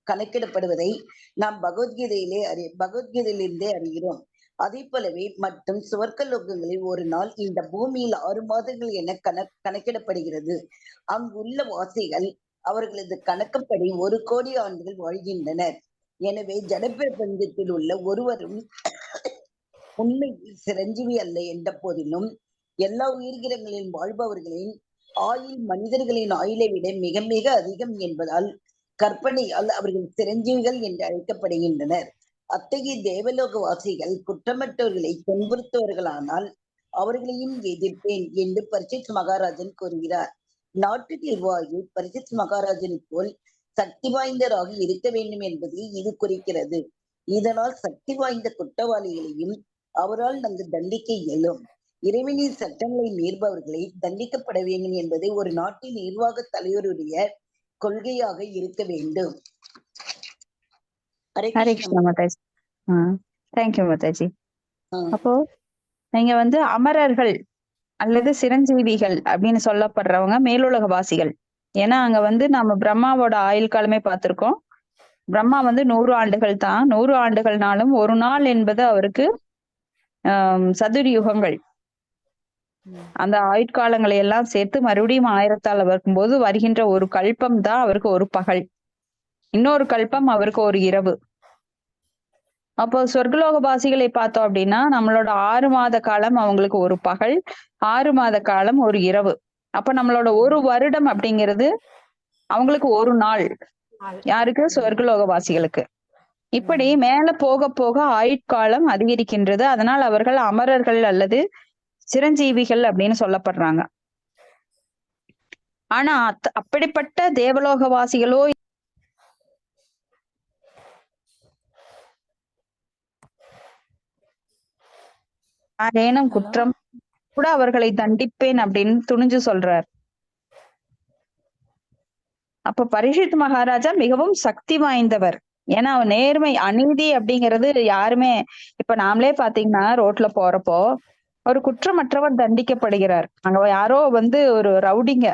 கணக்கிடப்படுவதை நாம் பகவத்கீதையிலிருந்தே அறிகிறோம். அதே போலவே மற்றும் சுவர்க்கலோகங்களில் ஒரு நாள் இந்த பூமியில் 6 மாதங்கள் என கணக்கிடப்படுகிறது. அங்குள்ள வாசிகள் அவர்களது கணக்குப்படி 1 கோடி ஆண்டுகள் வாழ்கின்றனர். எனவே ஜடப்பிரபஞ்சத்தில் உள்ள ஒருவரும் உண்மையில் சிரஞ்சீவி அல்ல என்ற போதிலும் எல்லா உயிர்கிரகங்களில் வாழ்பவர்களின் ஆயுள் மனிதர்களின் ஆயுளை விட மிக மிக அதிகம் என்பதால் கற்பனையால் அவர்கள் சிரஞ்சீவிகள் என்று அழைக்கப்படுகின்றனர். அத்தகைய தேவலோக வாசிகள் குற்றமற்றவர்களை துன்புறுத்துவர்களானால் அவர்களையும் எதிர்ப்பேன் என்று பரிசித் மகாராஜன் கூறுகிறார். நாட்டு நிர்வாகி பரிசித் மகாராஜனை போல் சக்தி வாய்ந்தராக இருக்க வேண்டும் என்பதை இது குறிக்கிறது. இதனால் சக்தி வாய்ந்த குற்றவாளிகளையும் அவரால் நன்கு தண்டிக்க இயலும். இறைவனின் சட்டங்களை மீறுபவர்களை தண்டிக்கப்பட வேண்டும் என்பதை ஒரு நாட்டின் நிர்வாக தலைவருடைய கொள்கையாக இருக்க வேண்டும். ஹரே கிருஷ்ணா மாதாஜி. தேங்க்யூ மாதாஜி. அப்போ நீங்க வந்து அமரர்கள் அல்லது சிரஞ்சீவிகள் அப்படின்னு சொல்லப்படுறவங்க மேலுலக வாசிகள். ஏன்னா அங்க வந்து நம்ம பிரம்மாவோட ஆயுள் காலமே பார்த்திருக்கோம். பிரம்மா வந்து 100 ஆண்டுகள் தான். 100 ஆண்டுகள்னாலும் ஒரு நாள் என்பது அவருக்கு சதுர்யுகங்கள். அந்த ஆயுட்காலங்களை எல்லாம் சேர்த்து மறுபடியும் 1000ஆல் வரும்போது வருகின்ற ஒரு கல்பம் தான் அவருக்கு ஒரு பகல், இன்னொரு கல்பம் அவருக்கு ஒரு இரவு. அப்போ சொர்க்கலோக வாசிகளை பார்த்தோம் அப்படின்னா நம்மளோட 6 மாத காலம் அவங்களுக்கு ஒரு பகல், 6 மாத காலம் ஒரு இரவு. அப்ப நம்மளோட ஒரு வருடம் அப்படிங்கிறது அவங்களுக்கு ஒரு நாள். யாருக்கு? சொர்க்கலோக வாசிகளுக்கு. இப்படி மேல போக போக ஆயுட்காலம் அதிகரிக்கின்றது. அதனால் அவர்கள் அமரர்கள் அல்லது சிரஞ்சீவிகள் அப்படின்னு சொல்லப்படுறாங்க. ஆனா அப்படிப்பட்ட தேவலோகவாசிகளோ யாரேனும் குற்றம் கூட அவர்களை தண்டிப்பேன் அப்படின்னு துணிஞ்சு சொல்றார். அப்ப பரீட்சித் மகாராஜா மிகவும் சக்தி வாய்ந்தவர். ஏன்னா நேர்மை, அநீதி அப்படிங்கிறது யாருமே, இப்ப நாமளே பாத்தீங்கன்னா ரோட்ல போறப்போ ஒரு குற்றமற்றவர் தண்டிக்கப்படுகிறார். அங்க யாரோ வந்து ஒரு ரவுடிங்க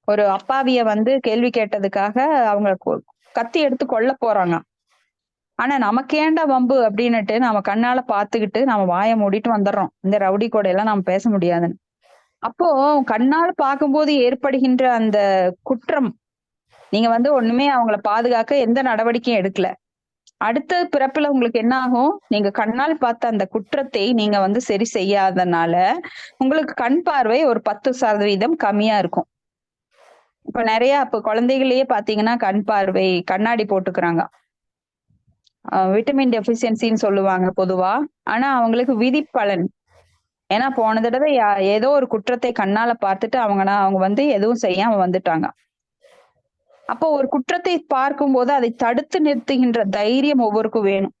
ஒரு அப்பாவிய வந்து கேள்வி கேட்டதுக்காக அவங்க கத்தி எடுத்து கொல்ல போறாங்க. ஆனா நமக்கு ஏண்டா வம்பு அப்படின்னுட்டு நம்ம கண்ணால பாத்துக்கிட்டு நம்ம வாயை மூடிட்டு வந்துடுறோம். இந்த ரவுடி கூட எல்லாம் நாம பேச முடியாதுன்னு. அப்போ கண்ணால பார்க்கும்போது ஏற்படுகின்ற அந்த குற்றம், நீங்க வந்து ஒண்ணுமே அவங்கள பாதுகாக்க எந்த நடவடிக்கையும் எடுக்கல. அடுத்த பிறப்புல உங்களுக்கு என்ன ஆகும்? நீங்க கண்ணால் பார்த்த அந்த குற்றத்தை நீங்க வந்து சரி செய்யாதனால உங்களுக்கு கண் பார்வை ஒரு 10% கம்மியா இருக்கும். இப்ப நிறைய இப்ப குழந்தைகளையே பாத்தீங்கன்னா கண் பார்வை கண்ணாடி போட்டுக்கிறாங்க. விட்டமின் டெபிஷியன்சின்னு சொல்லுவாங்க பொதுவா. ஆனா அவங்களுக்கு விதிப்பலன். ஏன்னா போன தடவை ஏதோ ஒரு குற்றத்தை கண்ணால பார்த்துட்டு அவங்க வந்து எதுவும் செய்யாம வந்துட்டாங்க. அப்போ ஒரு குற்றத்தை பார்க்கும்போது அதை தடுத்து நிறுத்துகின்ற தைரியம் ஒவ்வொருக்கும் வேணும்.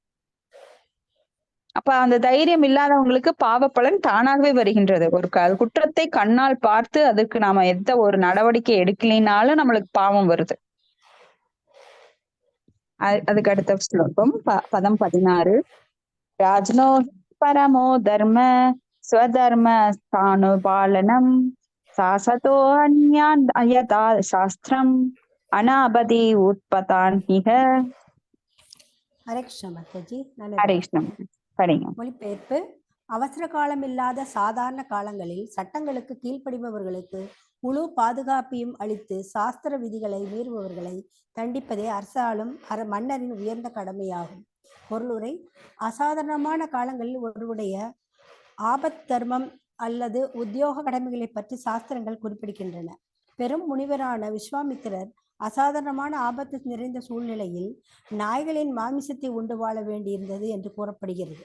அப்ப அந்த தைரியம் இல்லாதவங்களுக்கு பாவப்பலன் தானாகவே வருகின்றது. ஒரு குற்றத்தை கண்ணால் பார்த்து அதுக்கு நாம எந்த ஒரு நடவடிக்கை எடுக்கலினாலும் நம்மளுக்கு பாவம் வருது. அதுக்கு அடுத்த ஸ்லோகம் பதம் 16. ராஜ்னோ பரமோ தர்ம ஸ்வதர்ம ஸ்தானுபாலனம் சாசதோ அன்யான் அயதா சாஸ்திரம் அனாபதி உட்பதான் ஹிக. ஹரே கிருஷ்ணா மாதாஜி. ஹரே கிருஷ்ணா. படிங்க. மொழிபெயர்ப்பு. அவசர காலம் இல்லாத சாதாரண காலங்களில் சட்டங்களுக்கு கீழ்ப்படிபவர்களுக்கு முழு பாதுகாப்பையும் அளித்து சாஸ்திர விதிகளை மீறுபவர்களை தண்டிப்பதே அரசாலும் மன்னரின் உயர்ந்த கடமையாகும். பொருளுரை. அசாதாரணமான காலங்களில் ஒருவருடைய ஆபத் தர்மம் அல்லது உத்தியோக கடமைகளை பற்றி சாஸ்திரங்கள் குறிப்பிடுகின்றன. பெரும் முனிவரான விஸ்வாமித்திரர் அசாதாரணமான ஆபத்து நிறைந்த சூழ்நிலையில் நாய்களின் மாமிசத்தை உண்டு வாழ வேண்டியிருந்தது என்று கூறப்படுகிறது.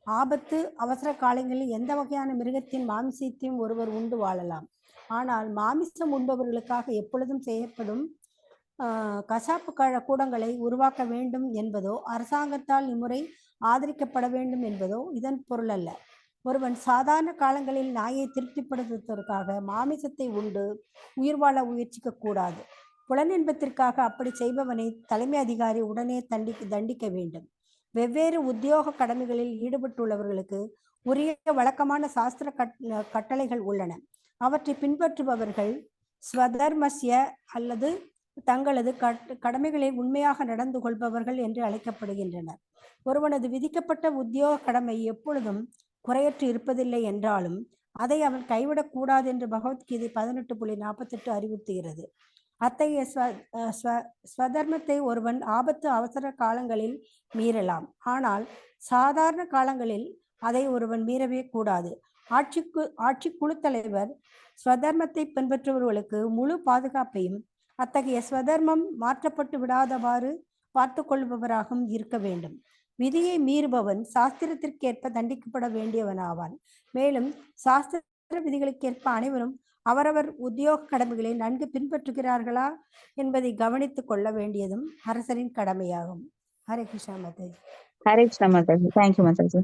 ஆபத்து அவசர காலங்களில் எந்த வகையான மிருகத்தின் மாமிசத்தையும் ஒருவர் உண்டு வாழலாம். ஆனால் மாமிசம் உண்பவர்களுக்காக எப்பொழுதும் செய்யப்படும் கசாப்பு கூடங்களை உருவாக்க வேண்டும் என்பதோ அரசாங்கத்தால் இம்முறை ஆதரிக்கப்பட வேண்டும் என்பதோ இதன் பொருள் அல்ல. ஒருவன் சாதாரண காலங்களில் நாயை திருப்திப்படுத்துவதற்காக மாமிசத்தை உண்டு உயிர் வாழ முயற்சிக்க கூடாது. புலனின்பத்திற்காக அப்படி செய்பவனை தலைமை அதிகாரி உடனே தண்டிக்க வேண்டும். வெவ்வேறு உத்தியோக கடமைகளில் ஈடுபட்டுள்ளவர்களுக்கு உரிய வழக்கமான சாஸ்திர கட்டளைகள் உள்ளன. அவற்றை பின்பற்றுபவர்கள் ஸ்வதர்மஸ்ய அல்லது தங்களது கடமைகளை உண்மையாக நடந்து கொள்பவர்கள் என்று அழைக்கப்படுகின்றனர். ஒருவனது விதிக்கப்பட்ட உத்தியோக கடமை எப்பொழுதும் குறையற்று இருப்பதில்லை என்றாலும் அதை அவன் கைவிடக்கூடாது என்று பகவத்கீதை 18.48 அறிவுறுத்துகிறது. அத்தகைய ஸ்வதர்மத்தை ஒருவன் ஆபத்து அவசர காலங்களில் மீறலாம். ஆனால் சாதாரண காலங்களில் அதை ஒருவன் மீறவே கூடாது. ஆட்சி குழு தலைவர் ஸ்வதர்மத்தை பின்பற்றுபவர்களுக்கு முழு பாதுகாப்பையும் அத்தகைய ஸ்வதர்மம் மாற்றப்பட்டு விடாதவாறு பார்த்து கொள்பவராகவும் இருக்க வேண்டும். விதியை மீறுபவன் சாஸ்திரத்திற்கேற்ப தண்டிக்கப்பட வேண்டியவனாவான். மேலும் சாஸ்திர விதிகளுக்கேற்ப அனைவரும் அவரவர் உத்தியோக கடமைகளை நன்கு பின்பற்றுகிறார்களா என்பதை கவனித்துக் கொள்ள வேண்டியதும் அரசரின் கடமையாகும். ஹரே கிருஷ்ணா மாதாஜி. ஹரே கிருஷ்ணா மாதாஜி. தேங்க்யூ மாதாஜி.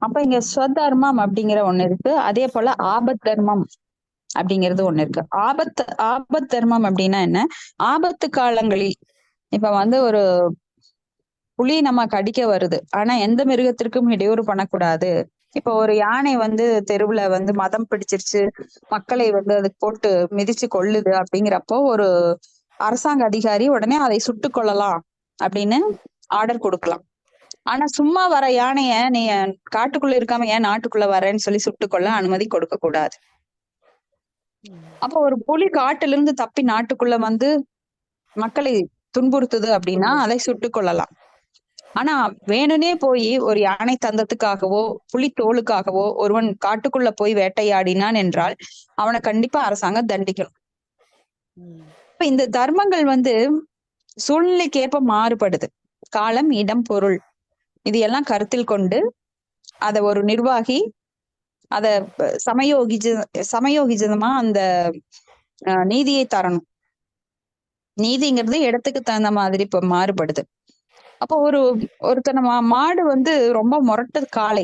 அப்ப இங்க ஸ்வதர்மம் அப்படிங்கிற ஒண்ணு இருக்கு. அதே போல ஆபத் தர்மம் அப்படிங்கிறது ஒண்ணு இருக்கு. ஆபத் தர்மம் அப்படின்னா என்ன? ஆபத்து காலங்களில் இப்ப ஒரு புலி நம்ம கடிக்க வருது, ஆனா எந்த மிருகத்திற்கும் இடையூறு பண்ணக்கூடாது. இப்ப ஒரு யானை தெருவுல மதம் பிடிச்சிருச்சு, மக்களை அது போட்டு மிதிச்சு கொள்ளுது அப்படிங்கிறப்போ ஒரு அரசாங்க அதிகாரி உடனே அதை சுட்டு கொள்ளலாம் அப்படின்னு ஆர்டர் கொடுக்கலாம். ஆனா சும்மா வர யானைய நீ காட்டுக்குள்ள இருக்காம ஏன் நாட்டுக்குள்ள வரேன்னு சொல்லி சுட்டுக்கொள்ள அனுமதி கொடுக்க கூடாது. அப்ப ஒரு புலி காட்டுல இருந்து தப்பி நாட்டுக்குள்ள மக்களை துன்புறுத்துது அப்படின்னா அதை சுட்டு கொள்ளலாம். ஆனா வேணுனே போய் ஒரு யானை தந்தத்துக்காகவோ புலி தோலுக்காகவோ ஒருவன் காட்டுக்குள்ள போய் வேட்டையாடினான் என்றால் அவனை கண்டிப்பா அரசாங்கம் தண்டிக்கணும். இப்ப இந்த தர்மங்கள் சூழ்நிலைக்கேற்ப மாறுபடுது. காலம், இடம், பொருள் இது எல்லாம் கருத்தில் கொண்டு அத ஒரு நிர்வாகி அத சமயோகிதமா அந்த நீதியை தரணும். நீதிங்கிறது இடத்துக்கு தகுந்த மாதிரி இப்ப மாறுபடுது. அப்போ ஒருத்தன மாடு ரொம்ப முரட்டு காளை,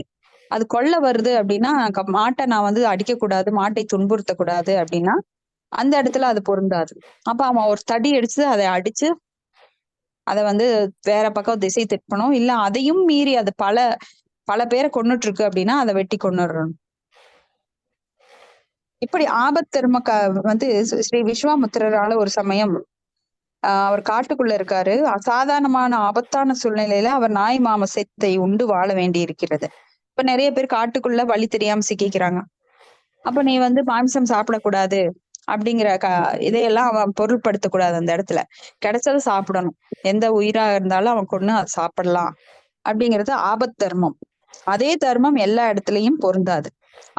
அது கொல்ல வருது அப்படின்னா மாட்டை நான் அடிக்க கூடாது, மாட்டை துன்புறுத்த கூடாது அப்படின்னா அந்த இடத்துல அது பொருந்தாது. அப்ப அவன் ஒரு தடி அடிச்சு அதை அடிச்சு அதை வேற பக்கம் திசை திருப்பணும். இல்ல அதையும் மீறி அது பல பேரை கொன்னுட்டு இருக்கு அப்படின்னா அதை வெட்டி கொன்னுடணும். இப்படி ஆபத் தர்ம ஸ்ரீ விஸ்வாமுத்திரரால ஒரு சமயம் அவர் காட்டுக்குள்ள இருக்காரு. அசாதாரணமான ஆபத்தான சூழ்நிலையில அவர் நாய் மாமிசத்தை உண்டு வாழ வேண்டி இருக்கிறது. இப்ப நிறைய பேர் காட்டுக்குள்ள வழி தெரியாம சிக்கிக்கிறாங்க. அப்ப நீ மாமிசம் சாப்பிடக்கூடாது அப்படிங்கிற இதையெல்லாம் அவன் பொருட்படுத்த கூடாது. அந்த இடத்துல கிடைச்சதை சாப்பிடணும். எந்த உயிரா இருந்தாலும் அவன் கொண்டு அதை சாப்பிடலாம் அப்படிங்கிறது ஆபத் தர்மம். அதே தர்மம் எல்லா இடத்துலயும் பொருந்தாது.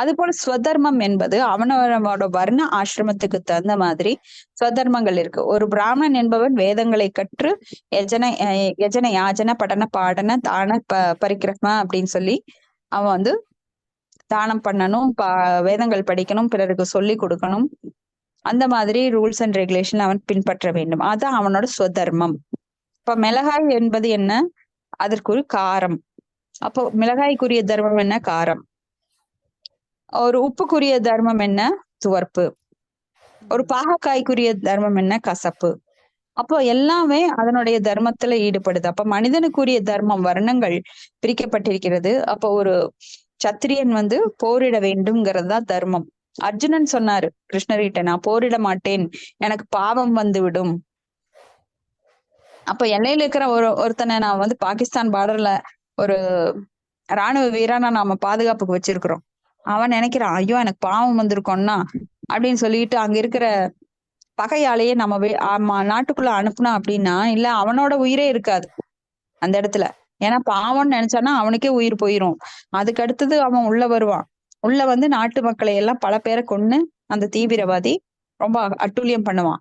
அது போல ஸ்வதர்மம் என்பது அவனோட வர்ண ஆசிரமத்துக்கு தகுந்த மாதிரி ஸ்வதர்மங்கள் இருக்கு. ஒரு பிராமணன் என்பவன் வேதங்களை கற்று யஜன யாஜன படன பாடன தான பரிக்கிரம அப்படின்னு சொல்லி அவன் தானம் பண்ணணும், வேதங்கள் படிக்கணும், பிறருக்கு சொல்லி கொடுக்கணும். அந்த மாதிரி ரூல்ஸ் அண்ட் ரெகுலேஷன் அவன் பின்பற்ற வேண்டும். அதுதான் அவனோட ஸ்வதர்மம். இப்ப மிளகாய் என்பது என்ன? அதற்கு ஒரு காரம். அப்போ மிளகாய்க்குரிய தர்மம் என்ன? காரம். ஒரு உப்புக்குரிய தர்மம் என்ன? துவர்ப்பு. ஒரு பாகக்காய்க்குரிய தர்மம் என்ன? கசப்பு. அப்போ எல்லாமே அதனுடைய தர்மத்துல ஈடுபடுது. அப்ப மனிதனுக்குரிய தர்மம் வர்ணங்கள் பிரிக்கப்பட்டிருக்கிறது. அப்போ ஒரு சத்திரியன் போரிட வேண்டும்ங்கிறது தான் தர்மம். அர்ஜுனன் சொன்னாரு கிருஷ்ணர்கிட்ட, நான் போரிட மாட்டேன், எனக்கு பாவம் விடும். அப்ப எல்லையில இருக்கிற ஒருத்தனை நான் பாகிஸ்தான் பார்டர்ல ஒரு ராணுவ வீரனா நாம பாதுகாப்புக்கு வச்சிருக்கிறோம். அவன் நினைக்கிறான், ஐயோ எனக்கு பாவம் வந்திருக்கோம்னா அப்படின்னு சொல்லிட்டு அங்க இருக்கிற பகையாலேயே நம்ம நாட்டுக்குள்ள அனுப்புனா அப்படின்னா இல்ல அவனோட உயிரே இருக்காது அந்த இடத்துல. ஏன்னா பாவம்னு நினைச்சானா அவனுக்கே உயிர் போயிரும். அதுக்கு அடுத்தது அவன் உள்ள வருவான். உள்ள நாட்டு மக்களை எல்லாம் பல பேரை கொன்னு அந்த தீவிரவாதி ரொம்ப அட்டூழியம் பண்ணுவான்.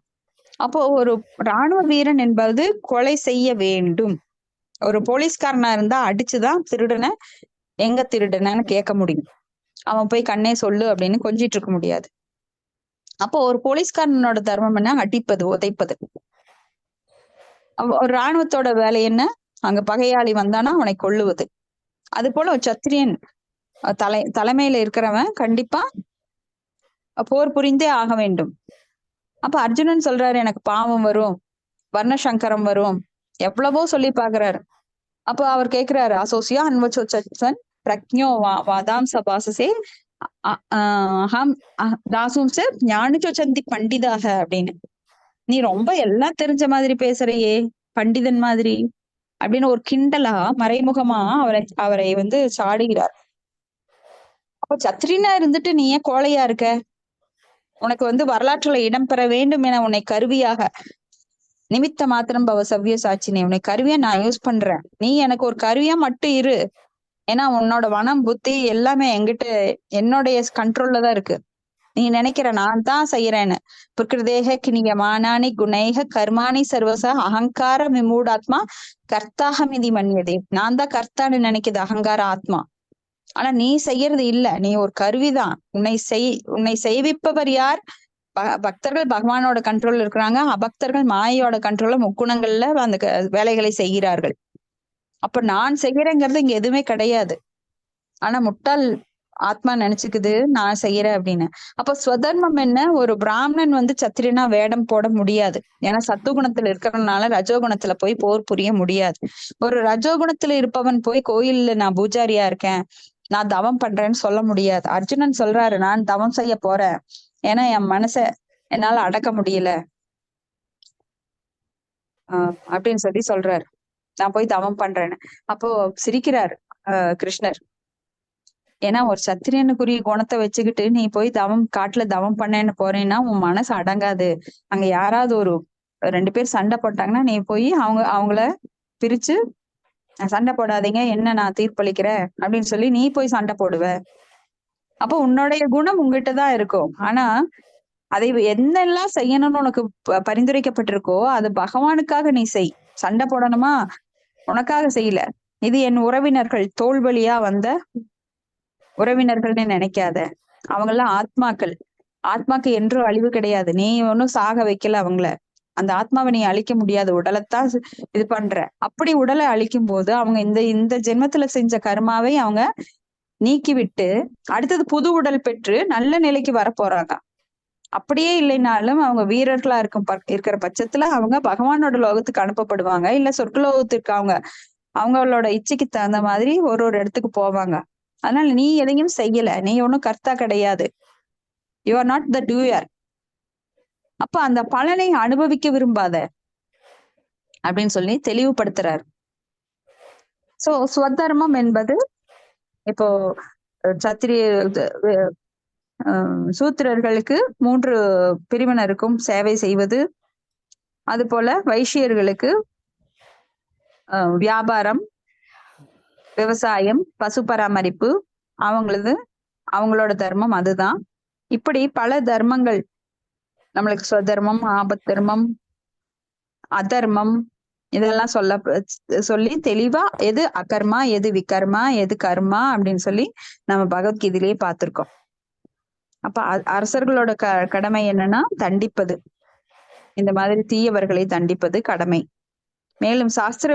அப்போ ஒரு ராணுவ வீரன் என்பது கொலை செய்ய வேண்டும். ஒரு போலீஸ்காரனா இருந்தா அடிச்சுதான் திருடனை எங்க திருடனன்னு கேட்க முடியும். அவன் போய் கண்ணே சொல்லு அப்படின்னு கொஞ்சிட்டு இருக்க முடியாது. அப்போ ஒரு போலீஸ்காரனோட தர்மம் என்ன? அடிப்பது, உதைப்பது. ஒரு ராணுவத்தோட வேலை என்ன? அங்க பகையாளி வந்தானா அவனை கொல்லுவது. அது போல ஒரு சத்திரியன் தலைமையில இருக்கிறவன் கண்டிப்பா போர் புரிந்தே ஆக வேண்டும். அப்ப அர்ஜுனன் சொல்றாரு, எனக்கு பாவம் வரும், வர்ணசங்கரம் வரும், எவ்வளவோ சொல்லி பாக்குறாரு. அப்போ அவர் கேக்குறாரு, அசோசியா அன்வச்சோச்சன் பிரக்ஞோ வாதாம் சபாசசே தாசும் சார் ஞானிச்சோ சந்தி பண்டிதாக அப்படின்னு. நீ ரொம்ப எல்லாம் தெரிஞ்ச மாதிரி பேசுறையே, பண்டிதன் மாதிரி அப்படின்னு ஒரு கிண்டலா மறைமுகமா அவரை சாடுகிறார். அப்போ சத்திரியனா இருந்துட்டு நீ ஏன் கோழையா இருக்க? உனக்கு வந்து வரலாற்றுல இடம்பெற வேண்டும் என உன்னை கருவியாக நிமித்த மாத்திரம் பவ சவ்ய சாட்சினே, உன்னை கருவியா நான் யூஸ் பண்றேன், நீ எனக்கு ஒரு கருவியா மட்டும் இரு. ஏன்னா உன்னோட மனம் புத்தி எல்லாமே என்கிட்ட என்னுடைய கண்ட்ரோல்ல தான் இருக்கு. நீ நினைக்கிற நான் தான் செய்யறேன்னு. பிரகிருதேக கிணியமானானி குணைக கர்மாணி சர்வச அகங்கார விமூடாத்மா கர்த்தாகமிதி மன்யதே. நான் தான் கர்த்தான்னு நினைக்குது அகங்கார ஆத்மா. ஆனா நீ செய்யறது இல்ல, நீ ஒரு கருவிதான். உன்னை செய்விப்பவர் யார்? பக்தர்கள் பகவானோட கண்ட்ரோல்ல இருக்கிறாங்க, அபக்தர்கள் மாயோட கண்ட்ரோல்ல முக்குணங்கள்ல அந்த வேலைகளை செய்கிறார்கள். அப்ப நான் செய்யறேங்கிறது இங்க எதுவுமே கிடையாது. ஆனா முட்டாள் ஆத்மா நினைச்சுக்குது நான் செய்யறேன் அப்படின்னு. அப்ப ஸ்வதர்மம் என்ன? ஒரு பிராமணன் வந்து சத்திரியனா வேடம் போட முடியாது. ஏன்னா சத்துவகுணத்துல இருக்கிறதுனால ரஜோகுணத்துல போய் போர் புரிய முடியாது. ஒரு ரஜோகுணத்துல இருப்பவன் போய் கோயில்ல நான் பூஜாரியா இருக்கேன், நான் தவம் பண்றேன்னு சொல்ல முடியாது. அர்ஜுனன் சொல்றாரு, நான் தவம் செய்ய போறேன், ஏன்னா என் மனச என்னால அடக்க முடியல அப்படின்னு சொல்றாரு. நான் போய் தவம் பண்றேன்னு. அப்போ சிரிக்கிறாரு கிருஷ்ணர். ஏன்னா ஒரு சத்திரியனுக்குரிய குணத்தை வச்சுக்கிட்டு நீ போய் காட்டுல தவம் பண்ணேன்னு போறேன்னா உன் மனசு அடங்காது. அங்க யாராவது ஒரு 2 பேர் சண்டை போட்டாங்கன்னா நீ போய் அவங்கள பிரிச்சு சண்டை போடாதீங்க, என்ன நான் தீர்ப்பளிக்கிறேன் அப்படின்னு சொல்லி நீ போய் சண்டை போடுவ. அப்போ உன்னுடைய குணம் உங்ககிட்டதான் இருக்கும். ஆனா அதை என்னெல்லாம் செய்யணும்னு உனக்கு பரிந்துரைக்கப்பட்டிருக்கோ அது பகவானுக்காக நீ செய். சண்டை போடணுமா? உனக்காக செய்யல. இது என் உறவினர்கள், தோல் வழியா வந்த உறவினர்கள்னு நினைக்காத. அவங்கெல்லாம் ஆத்மாக்கள். ஆத்மாக்கு என்றும் அழிவு கிடையாது. நீ ஒன்னும் சாக வைக்கல அவங்கள. அந்த ஆத்மாவை நீ அழிக்க முடியாது, உடலைத்தான் இது பண்ற. அப்படி உடலை அழிக்கும் போது அவங்க இந்த ஜென்மத்துல செஞ்ச கர்மாவை அவங்க நீக்கி விட்டு அடுத்தது புது உடல் பெற்று நல்ல நிலைக்கு வர போறாங்க. அப்படியே இல்லைனாலும் அவங்க வீரர்களா இருக்கிற பட்சத்துல அவங்க பகவானோட லோகத்துக்கு அனுப்பப்படுவாங்க, இல்ல சொர்க்கலோகத்துக்கு அவங்களோட இச்சைக்கு தகுந்த மாதிரி ஒரு இடத்துக்கு போவாங்க. அதனால நீ எதையும் செய்யல, நீ ஒன்னும் கர்த்தா கிடையாது, you are not the doer. அப்ப அந்த பலனை அனுபவிக்க விரும்பாத அப்படின்னு சொல்லி தெளிவுபடுத்துறாரு. சோ ஸ்வதர்மம் என்பது இப்போ சத்திரிய சூத்திரர்களுக்கு 3 பிரிவினருக்கும் சேவை செய்வது, அது போல வைசியர்களுக்கு வியாபாரம், விவசாயம், பசு பராமரிப்பு அவங்களோட தர்மம் அதுதான். இப்படி பல தர்மங்கள் நம்மளுக்கு ஸ்வதர்மம், ஆபத்தர்மம், அதர்மம் இதெல்லாம் சொல்லி தெளிவா எது அகர்மா, எது விகர்மா, எது கர்மா அப்படின்னு சொல்லி நம்ம பகவத்கீதையிலேயே பார்த்திருக்கோம். அப்ப அரசர்களோட கடமை என்னன்னா தண்டிப்பது, இந்த மாதிரி தீயவர்களை தண்டிப்பது கடமை. மேலும் சாஸ்திர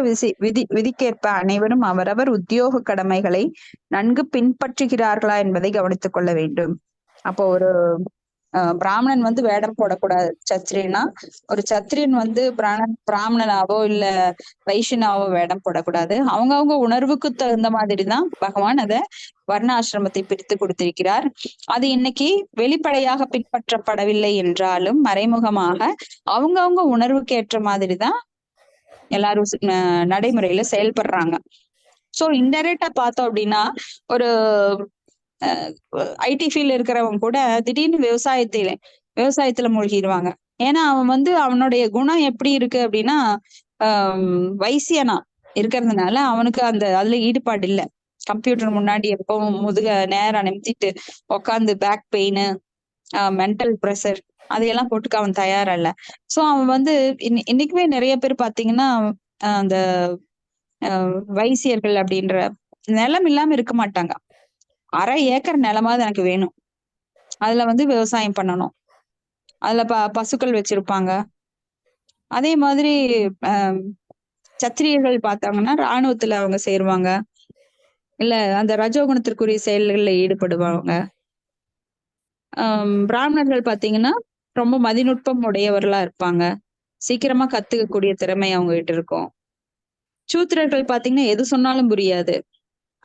விதிக்கேற்ப அனைவரும் அவரவர் உத்தியோக கடமைகளை நன்கு பின்பற்றுகிறார்களா என்பதை கவனித்துக் கொள்ள வேண்டும். அப்போ ஒரு பிராமணன் வந்து வேடம் போடக்கூடாது சத்திரியனா. ஒரு சத்திரியன் வந்து பிராமணனாவோ இல்ல வைஷ்யனாவோ வேடம் போடக்கூடாது. அவங்கவுங்க உணர்வுக்கு தகுந்த மாதிரிதான் பகவான் அத வர்ணாசிரமத்தை பிரித்து கொடுத்திருக்கிறார். அது இன்னைக்கு வெளிப்படையாக பின்பற்றப்படவில்லை என்றாலும் மறைமுகமாக அவங்கவுங்க உணர்வுக்கு ஏற்ற மாதிரிதான் எல்லாரும் நடைமுறையில செயல்படுறாங்க. சோ இன்டைரக்டா பார்த்தோம் அப்படின்னா ஒரு ஐடி ஃபீல்ட்ல இருக்கிறவங்க கூட திடீர்னு விவசாயத்துல மூழ்கிடுவாங்க. ஏன்னா அவன் வந்து அவனுடைய குணம் எப்படி இருக்கு அப்படின்னா வைசியனா இருக்கிறதுனால அவனுக்கு அதுல ஈடுபாடு இல்லை. கம்ப்யூட்டர் முன்னாடி எப்பவும் முதுக நேரம் நிமித்திட்டு உட்காந்து பேக் பெயின், மென்டல் ப்ரெஷர் அதையெல்லாம் போட்டுக்க அவன் தயாரா இல்ல. சோ அவன் வந்து இன்னைக்குமே நிறைய பேர் பாத்தீங்கன்னா அந்த வைசியர்கள் அப்படின்ற நிலம் இல்லாம இருக்க மாட்டாங்க. 1/2 ஏக்கர் நிலமாவது எனக்கு வேணும், அதுல வந்து விவசாயம் பண்ணணும், அதுல பசுக்கள் வச்சிருப்பாங்க. அதே மாதிரி சத்திரியர்கள் பார்த்தாங்கன்னா இராணுவத்துல அவங்க சேருவாங்க, இல்ல அந்த ரஜோகுணத்திற்குரிய செயல்கள்ல ஈடுபடுவாங்க. பிராமணர்கள் பாத்தீங்கன்னா ரொம்ப மதிநுட்பம் உடையவர்களா இருப்பாங்க, சீக்கிரமா கத்துக்கக்கூடிய திறமை அவங்க கிட்ட இருக்கும். சூத்திரர்கள் பாத்தீங்கன்னா எது சொன்னாலும் புரியாது,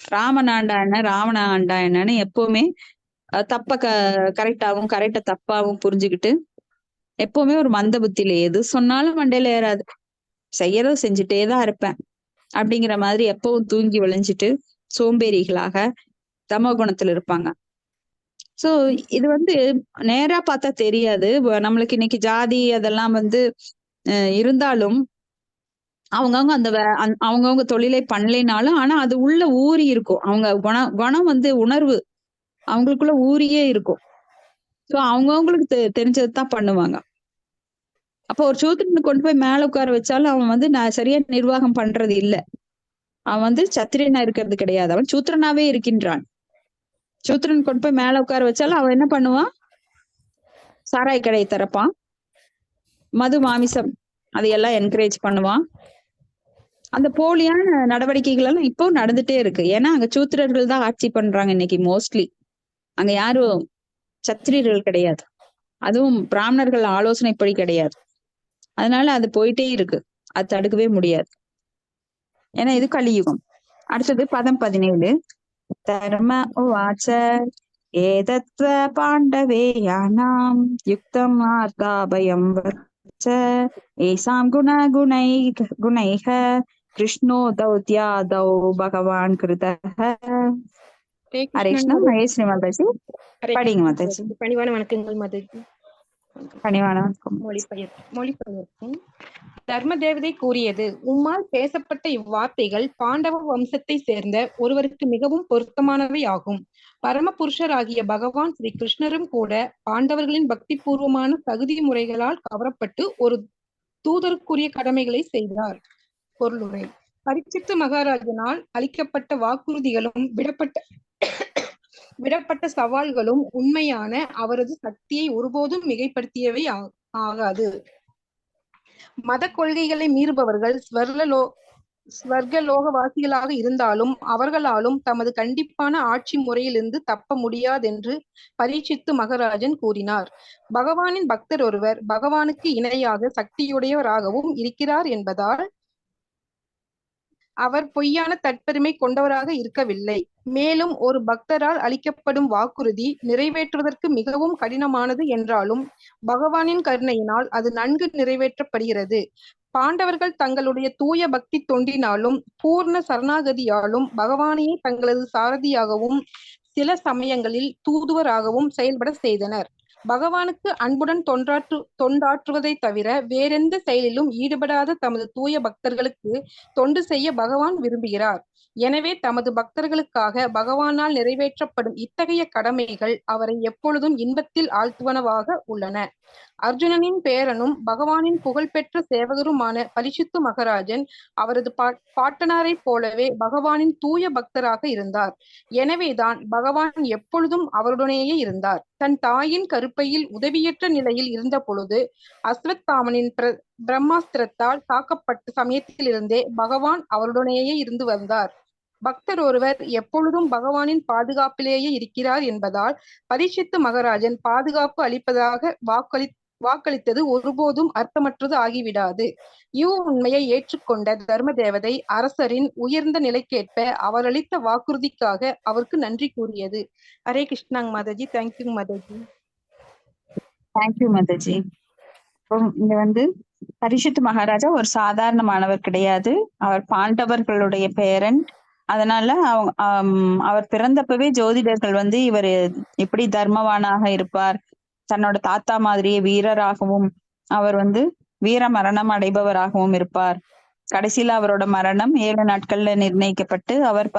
ராமன் ஆண்டா என்ன ராவண ஆண்டா என்னன்னு எப்பவுமே தப்ப கரெக்டாவும் கரெக்டா தப்பாவும் புரிஞ்சுக்கிட்டு எப்பவுமே ஒரு மந்த புத்தியில எது சொன்னாலும் மண்டையில ஏறாது, செய்யறதும் செஞ்சுட்டேதான் இருப்பேன் அப்படிங்கிற மாதிரி எப்பவும் தூங்கி விளைஞ்சிட்டு சோம்பேறிகளாக தமோ குணத்துல இருப்பாங்க. சோ இது வந்து நேரா பார்த்தா தெரியாது. நம்மளுக்கு இன்னைக்கு ஜாதி அதெல்லாம் வந்து இருந்தாலும் அவங்கவுங்க அந்த அவங்கவுங்க தொழிலை பண்ணலைனாலும் ஆனா அது உள்ள ஊறி இருக்கும். அவங்க குணம் வந்து உணர்வு அவங்களுக்குள்ள ஊறியே இருக்கும். சோ அவங்கவுங்களுக்கு தெரிஞ்சதுதான் பண்ணுவாங்க. அப்போ ஒரு சூத்திரனை கொண்டு போய் மேல உட்கார வச்சாலும் அவன் வந்து சரியா நிர்வாகம் பண்றது இல்ல. அவன் வந்து சத்திரியனா இருக்கிறது கிடையாது. அவன் சூத்திரனாவே இருக்கின்றான். சூத்திரன் கொண்டு போய் மேல உட்கார வச்சாலும் அவன் என்ன பண்ணுவான்? சாராய் கடையை திறப்பான், மது மாமிசம் அதையெல்லாம் என்கரேஜ் பண்ணுவான். அந்த போலியான நடவடிக்கைகள் எல்லாம் இப்போ நடந்துட்டே இருக்கு. ஏன்னா அங்க சூத்திரர்கள் தான் ஆட்சி பண்றாங்க இன்னைக்கு மோஸ்ட்லி. அங்க யாரும் சத்திரியர்கள் கிடையாது, அதுவும் பிராமணர்கள் ஆலோசனைப்படி கிடையாது. அதனால அது போயிட்டே இருக்கு, அது தடுக்கவே முடியாது. ஏன்னா இது கலியுகம். அடுத்தது பதம் 17. தர்ம உவாச்ச ஏதத்வ பாண்டவேயானாம் யுக்தம் ஆர்த்தாபயம் வச்ச ஏசாம் குணைஹ கிருஷ்ணோ தௌத்யாதௌ பகவான் கிருதஹ. ஹரே கிருஷ்ணா. மகேஸ்வரி மாதாஜி படிங்க மாதாஜி. பணிவான வணக்கங்கள் மாதாஜி. பணிவான வணக்கம். மொழிபெயர்க்கும். தர்ம தேவதை கூறியது, உம்மால் பேசப்பட்ட இவ்வார்த்தைகள் பாண்டவ வம்சத்தை சேர்ந்த ஒருவருக்கு மிகவும் பொருத்தமானவை ஆகும். பரமபுருஷராகிய பகவான் ஸ்ரீ கிருஷ்ணரும் கூட பாண்டவர்களின் பக்தி பூர்வமான தகுதி முறைகளால் கவரப்பட்டு ஒரு தூதருக்குரிய கடமைகளை செய்தார். பொருளுரை. பரீட்சித்து மகாராஜனால் அளிக்கப்பட்ட வாக்குறுதிகளும் விடப்பட்ட சவால்களும் உண்மையான அவரது சக்தியை ஒருபோதும் மிகைப்படுத்தியவை ஆகாது. மத கொள்கைகளை மீறுபவர்கள் ஸ்வர்கலோகவாசிகளாக இருந்தாலும் அவர்களாலும் தமது கண்டிப்பான ஆட்சி முறையிலிருந்து தப்ப முடியாதென்று பரீட்சித்து மகாராஜன் கூறினார். பகவானின் பக்தர் ஒருவர் பகவானுக்கு இணையாக சக்தியுடையவராகவும் இருக்கிறார் என்பதால் அவர் பொய்யான தற்பெருமை கொண்டவராக இருக்கவில்லை. மேலும் ஒரு பக்தரால் அளிக்கப்படும் வாக்குறுதி நிறைவேற்றுவதற்கு மிகவும் கடினமானது என்றாலும் பகவானின் கருணையினால் அது நன்கு நிறைவேற்றப்படுகிறது. பாண்டவர்கள் தங்களுடைய தூய பக்தி தொண்டினாலும் பூர்ண சரணாகதியாலும் பகவானையே தங்களது சாரதியாகவும் சில சமயங்களில் தூதுவராகவும் செயல்பட செய்தனர். பகவானுக்கு அன்புடன் தொண்டாற்றுவதை தவிர வேறெந்த செயலிலும் ஈடுபடாத தமது தூய பக்தர்களுக்கு தொண்டு செய்ய பகவான் விரும்புகிறார். எனவே தமது பக்தர்களுக்காக பகவானால் நிறைவேற்றப்படும் இத்தகைய கடமைகள் அவரை எப்பொழுதும் இன்பத்தில் ஆழ்த்துவனவாக உள்ளன. அர்ஜுனனின் பேரனும் பகவானின் புகழ்பெற்ற சேவகருமான பரீட்சித்து மகாராஜன் அவரது பாட்டனாரை போலவே பகவானின் தூய பக்தராக இருந்தார். எனவேதான் பகவான் எப்பொழுதும் அவருடனேயே இருந்தார். தன் தாயின் கருப்பையில் உதவியற்ற நிலையில் இருந்த பொழுது அஸ்வத்தாமனின் பிரம்மாஸ்திரத்தால் தாக்கப்பட்ட சமயத்திலிருந்தே பகவான் அவருடனேயே இருந்து வந்தார். பக்தர் ஒருவர் எப்பொழுதும் பகவானின் பாதுகாப்பிலேயே இருக்கிறார் என்பதால் பரீட்சித்து மகாராஜன் பாதுகாப்பு அளிப்பதாக வாக்களித்தது ஒருபோதும் அர்த்தமற்றது ஆகிவிடாது. உண்மையை ஏற்றுக்கொண்ட தர்ம தேவதை அரசரின் உயர்ந்த நிலைக்கேற்ப அவர் அளித்த வாக்குறுதிக்காக அவருக்கு நன்றி கூறியது. ஹரே கிருஷ்ணாங்க மாதாஜி. தேங்க்யூ மாதாஜி. தேங்க்யூ மாதாஜி. இங்க வந்து பரீட்சித்து மகாராஜா ஒரு சாதாரணமானவர் கிடையாது. அவர் பாண்டவர்களுடைய பேரன். அதனால அவர் பிறந்தப்பவே ஜோதிடர்கள் வந்து இவர் எப்படி தர்மவானாக இருப்பார், தன்னோட தாத்தா மாதிரியே வீரராகவும் அவர் வந்து வீர மரணம் அடைபவராகவும் இருப்பார். கடைசியில அவரோட மரணம் 7 நாட்கள்ல நிர்ணயிக்கப்பட்டு அவர்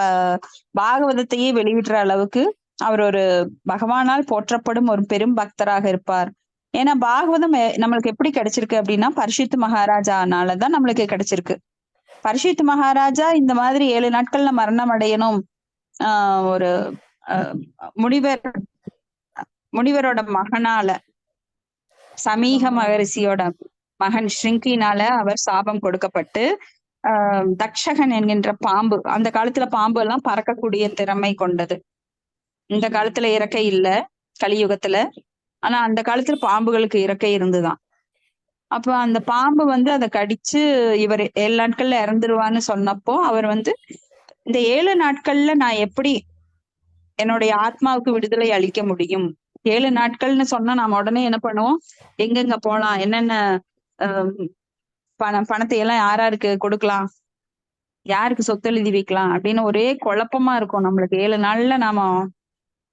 பாகவதத்தையே வெளியிடுற அளவுக்கு அவர் ஒரு பகவானால் போற்றப்படும் ஒரு பெரும் பக்தராக இருப்பார். ஏன்னா பாகவதம் நம்மளுக்கு எப்படி கிடைச்சிருக்கு அப்படின்னா பரீட்சித்து மகாராஜானாலதான் நம்மளுக்கு கிடைச்சிருக்கு. பரீட்சித்து மகாராஜா இந்த மாதிரி 7 நாட்கள்ல மரணம் அடையணும், ஒரு முனிவரோட மகனால, சமீக மகரிஷியோட மகன் ஸ்ருங்கினால அவர் சாபம் கொடுக்கப்பட்டு தக்ஷகன் என்கின்ற பாம்பு, அந்த காலத்துல பாம்பு எல்லாம் பறக்கக்கூடிய திறமை கொண்டது. இந்த காலத்துல இறக்கை இல்ல கலியுகத்துல, ஆனா அந்த காலத்துல பாம்புகளுக்கு இறக்கை இருந்துதான். அப்ப அந்த பாம்பு வந்து அதை கடிச்சு இவர் 7 நாட்கள்ல இறந்துருவான்னு சொன்னப்போ அவர் வந்து இந்த 7 நாட்கள்ல நான் எப்படி என்னுடைய ஆத்மாவுக்கு விடுதலை அளிக்க முடியும்? 7 நாட்கள்னு சொன்னா நாம உடனே என்ன பண்ணுவோம், எங்கெங்க போலாம், என்னென்ன பணத்தை எல்லாம் யாராருக்கு கொடுக்கலாம், யாருக்கு சொத்து எழுதி வைக்கலாம் அப்படின்னு ஒரே குழப்பமா இருக்கும் நம்மளுக்கு. 7 நாள்ல நாம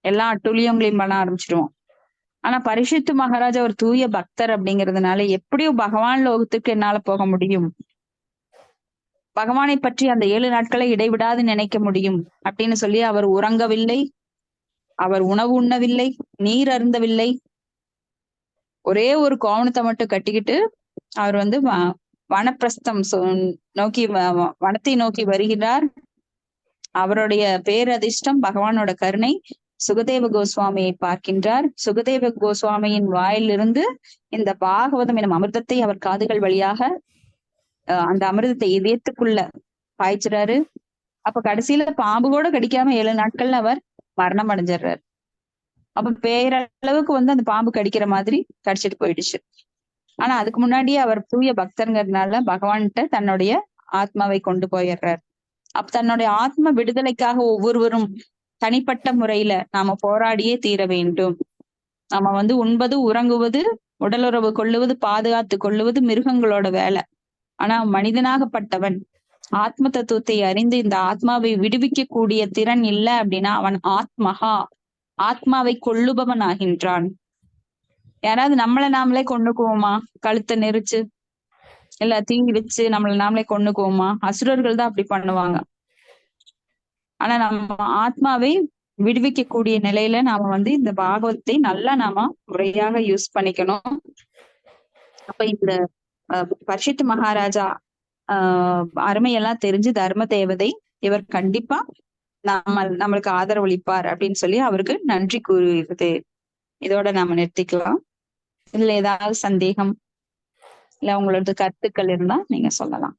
எல்லா அட்டூழியங்களையும் பண்ண ஆரம்பிச்சிடுவோம். ஆனா பரிசுத்த மகாராஜா ஒரு தூய பக்தர் அப்படிங்கிறதுனால எப்படியும் பகவான் லோகத்துக்கு என்னால போக முடியும், பகவானை பற்றி அந்த 7 நாட்களை இடைவிடாது நினைக்க முடியும் அப்படின்னு சொல்லி அவர் உறங்கவில்லை, அவர் உணவு உண்ணவில்லை, நீர் அருந்தவில்லை. ஒரே ஒரு கோவணத்தை மட்டும் கட்டிக்கிட்டு அவர் வந்து வனப்பிரஸ்தம் நோக்கி வனத்தை நோக்கி வருகிறார். அவருடைய பேரதிர்ஷ்டம், பகவானோட கருணை, சுகதேவ கோஸ்வாமியை பார்க்கின்றார். சுகதேவ கோஸ்வாமியின் வாயிலிருந்து இந்த பாகவதம் எனும் அமிர்தத்தை அவர் காதுகள் வழியாக அந்த அமிர்தத்தை இதயத்துக்குள்ள பாய்ச்சுறாரு. அப்ப கடைசியில பாம்பு கூட கடிக்காம 7 நாட்கள்ல அவர் மரணம் அடைஞ்சிடுறாரு. அப்ப பேரளவுக்கு வந்து அந்த பாம்பு கடிக்கிற மாதிரி கடிச்சிட்டு போயிடுச்சு. ஆனா அதுக்கு முன்னாடியே அவர் தூய பக்தர்ங்கிறதுனால பகவான்கிட்ட தன்னுடைய ஆத்மாவை கொண்டு போயிடுறார். அப்ப தன்னுடைய ஆத்ம விடுதலைக்காக ஒவ்வொருவரும் தனிப்பட்ட முறையில நாம போராடியே தீர வேண்டும். நம்ம வந்து உண்பது, உறங்குவது, உடலுறவு கொள்ளுவது, பாதுகாத்து கொள்ளுவது மிருகங்களோட வேலை. ஆனா மனிதனாகப்பட்டவன் ஆத்ம தத்துவத்தை அறிந்து இந்த ஆத்மாவை விடுவிக்க கூடிய திறன் இல்லை அப்படின்னா அவன் ஆத்மகா, ஆத்மாவை கொள்ளுபவன் ஆகின்றான். யாராவது நம்மளை நாமளே கொண்டுக்குவோமா? கழுத்தை நெரிச்சு இல்ல தீ வச்சு நம்மளை நாமளே கொண்டுக்குவோமா? அசுரர்கள் தான் அப்படி பண்ணுவாங்க. ஆனா நம்ம ஆத்மாவை விடுவிக்க கூடிய நிலையில நாம வந்து இந்த பாகவத்தை நல்லா நாம முறையாக யூஸ் பண்ணிக்கணும். அப்ப இந்த பரிசுத்த மகாராஜா அருமையெல்லாம் தெரிஞ்சு தர்ம தேவதை இவர் கண்டிப்பா நம்மளுக்கு ஆதரவளிப்பார் அப்படின்னு சொல்லி அவருக்கு நன்றி கூறுகிறது. இதோட நாம நிறுத்திக்கலாம். இதுல ஏதாவது சந்தேகம் இல்ல உங்களோட கருத்துக்கள் இருந்தா நீங்க சொல்லலாம்.